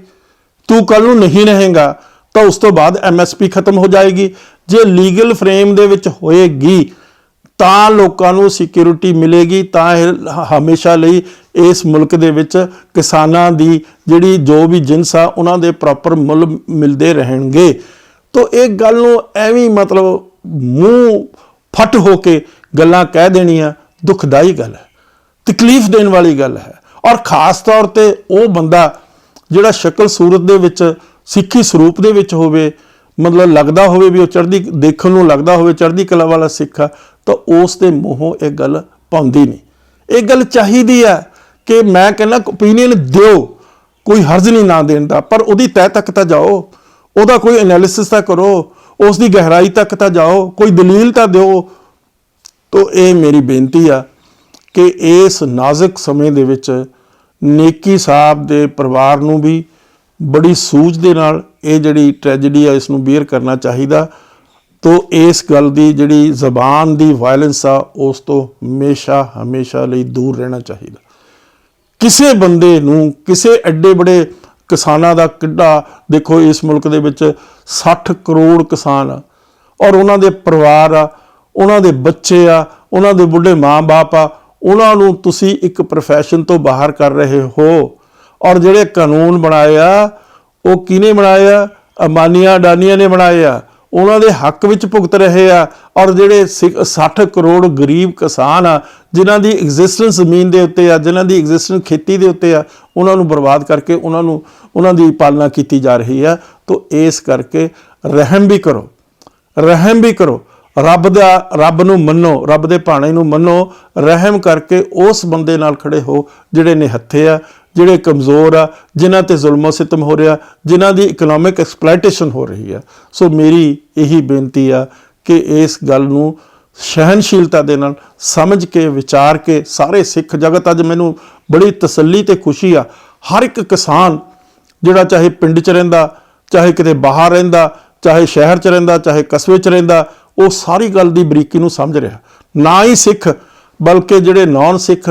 ਤੂੰ ਕੱਲ ਨੂੰ ਨਹੀਂ ਰਹੇਗਾ ਤਾਂ ਉਸ ਤੋਂ ਬਾਅਦ MSP ਖਤਮ ਹੋ ਜਾਏਗੀ। ਜੇ ਲੀਗਲ ਫਰੇਮ ਦੇ ਵਿੱਚ ਹੋਏਗੀ ਤਾਂ ਲੋਕਾਂ ਨੂੰ ਸਿਕਿਉਰਿਟੀ ਮਿਲੇਗੀ, ਤਾਂ ਇਹ ਹਮੇਸ਼ਾ ਲਈ ਇਸ ਮੁਲਕ ਦੇ ਵਿੱਚ ਕਿਸਾਨਾਂ ਦੀ ਜਿਹੜੀ ਜੋ ਵੀ ਜਿਨਸ ਆ ਉਹਨਾਂ ਦੇ ਪ੍ਰੋਪਰ ਮੁੱਲ ਮਿਲਦੇ ਰਹਿਣਗੇ। ਤਾਂ ਇਹ ਗੱਲ ਨੂੰ ਐਵੇਂ ਮਤਲਬ ਮੂੰਹ ਫੱਟ ਹੋ ਕੇ ਗੱਲਾਂ ਕਹਿ ਦੇਣੀਆਂ ਦੁਖਦਾਈ ਗੱਲ ਹੈ, ਤਕਲੀਫ ਦੇਣ ਵਾਲੀ ਗੱਲ ਹੈ। ਔਰ ਖਾਸ ਤੌਰ 'ਤੇ ਉਹ ਬੰਦਾ ਜਿਹੜਾ ਸ਼ਕਲ ਸੂਰਤ ਦੇ ਵਿੱਚ ਸਿੱਖੀ ਸਰੂਪ ਦੇ ਵਿੱਚ ਹੋਵੇ, ਮਤਲਬ ਲੱਗਦਾ ਹੋਵੇ ਵੀ ਉਹ ਦੇਖਣ ਨੂੰ ਲੱਗਦਾ ਹੋਵੇ ਚੜ੍ਹਦੀ ਕਲਾ ਵਾਲਾ ਸਿੱਖ ਆ, ਤਾਂ ਉਸ ਦੇ ਮੂੰਹੋਂ ਇਹ ਗੱਲ ਪਾਉਂਦੀ ਨਹੀਂ। ਇਹ ਗੱਲ ਚਾਹੀਦੀ ਆ ਕਿ ਮੈਂ ਕਹਿੰਦਾ ਓਪੀਨੀਅਨ ਦਿਓ, ਕੋਈ ਹਰਜ਼ ਨਹੀਂ ਨਾ ਦੇਣ ਦਾ, ਪਰ ਉਹਦੀ ਤਹਿ ਤੱਕ ਤਾਂ ਜਾਓ, ਉਹਦਾ ਕੋਈ ਐਨਾਲਿਸਿਸ ਤਾਂ ਕਰੋ, ਉਸ ਦੀ ਗਹਿਰਾਈ ਤੱਕ ਤਾਂ ਜਾਓ, ਕੋਈ ਦਲੀਲ ਤਾਂ ਦਿਓ। ਤਾਂ ਇਹ ਮੇਰੀ ਬੇਨਤੀ ਆ ਕਿ ਇਸ ਨਾਜ਼ੁਕ ਸਮੇਂ ਦੇ ਵਿੱਚ ਨੇਕੀ ਸਾਹਿਬ ਦੇ ਪਰਿਵਾਰ ਨੂੰ ਵੀ ਬੜੀ ਸੂਝ ਦੇ ਨਾਲ ਇਹ ਜਿਹੜੀ ਟ੍ਰੈਜਡੀ ਆ ਇਸ ਨੂੰ ਬੀਅਰ ਕਰਨਾ ਚਾਹੀਦਾ। तो इस गल की जिहड़ी ਜ਼ਬਾਨ की वायलेंस आ उस तो हमेशा हमेशा ਲਈ दूर रहना चाहिए। किसी बंदे नूं किसी एडे बड़े किसानां दा किड्डा देखो इस मुल्क दे विच 60 करोड़ किसान आ और उन्हां दे परिवार आ, उन्हां दे बच्चे आ, उन्हां दे बुढ़े माँ बाप आ, उन्हां नूं तुसीं एक प्रोफैशन तो बाहर कर रहे हो। और जिहड़े कानून बनाए आ वो किहने बनाए आ? अंबानिया अडानिया ने बनाए आ, उन्हां दे हक विच भुगत रहे आ। और जिहड़े 60 करोड़ गरीब किसान आ जिन्हां दी एग्जिस्टेंस जमीन दे उत्ते आ, जिन्हां दी एग्जिस्टेंस खेती दे उत्ते आ, उन्हां नूं बर्बाद करके उन्हां दी पालना की जा रही है। तो इस करके रहम भी करो, रहम भी करो, रब नूं मन्नो, रब दे भाणे नूं मन्नो, रहम करके उस बंदे नाल खड़े हो जिहड़े निहत्थे आ, जिहड़े कमज़ोर आ, जिन्हां ते जुल्मो सितम हो रहा, जिन्हां दी इकनॉमिक एक्सप्लाइटेशन हो रही है। सो मेरी यही बेनती आ कि इस गल नूं सहनशीलता दे नाल समझ के विचार के सारे सिख जगत अज मैनूं बड़ी तसल्ली ते खुशी आ। हर एक किसान जिहड़ा चाहे पिंड च रहिंदा, चाहे किते बाहर रहिंदा, चाहे शहर च रहिंदा, चाहे कस्बे च रहिंदा, वो सारी गल दी बरीकी नूं समझ रहा। ना ही सिख बल्कि जिहड़े नॉन सिख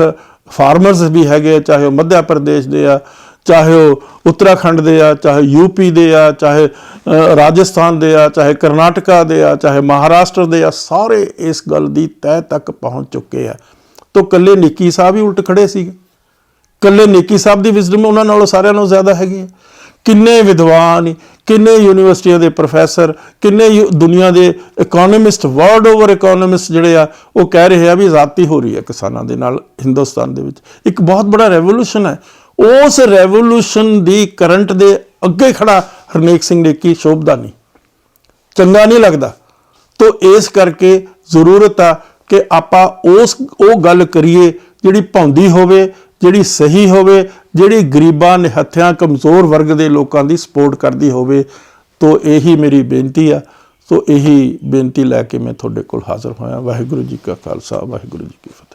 फार्मर्स भी हैगे, चाहे वो मध्य प्रदेश दे आ, चाहे वो उत्तराखंड दे आ, चाहे यूपी दे आ, चाहे राजस्थान दे आ, चाहे करनाटका दे आ, चाहे महाराष्ट्र दे आ, सारे इस गल दी तह तक पहुँच चुके हैं। तो कल्ले निक्की साहब ही उल्ट खड़े सीगे, कल्ले निक्की साहब की विजडम उन्हां नालों सारिਆਂ नालों ज़्यादा हैगी। किन्ने विद्वान, किन्ने यूनीवर्सिटियां दे प्रोफैसर, किन्ने दुनिया के इकोनॉमिस्ट, वर्ल्ड ओवर इकोनॉमिस्ट जिहड़े आ वो कह रहे हैं भी ज़्यादती हो रही है किसानों के नाल हिंदुस्तान दे विच। एक बहुत बड़ा रेवोल्यूशन है, उस रेवोल्यूशन की करंट दे अगे खड़ा हरनेक सिंह नेकी शोभदा नहीं, चंगा नहीं लगता। तो इस करके जरूरत आ कि आपां वो गल करिए जिहड़ी भाउंदी होवे, जिहड़ी सही होवे, जिहड़ी गरीबां निहत्थियां कमज़ोर वर्ग के लोगों की सपोर्ट करती होवे। तो यही मेरी बेनती आ। तो यही बेनती लैके मैं तुहाडे कोल हाज़र होया। वाहिगुरू जी का खालसा, वाहिगुरू जी की फतेह।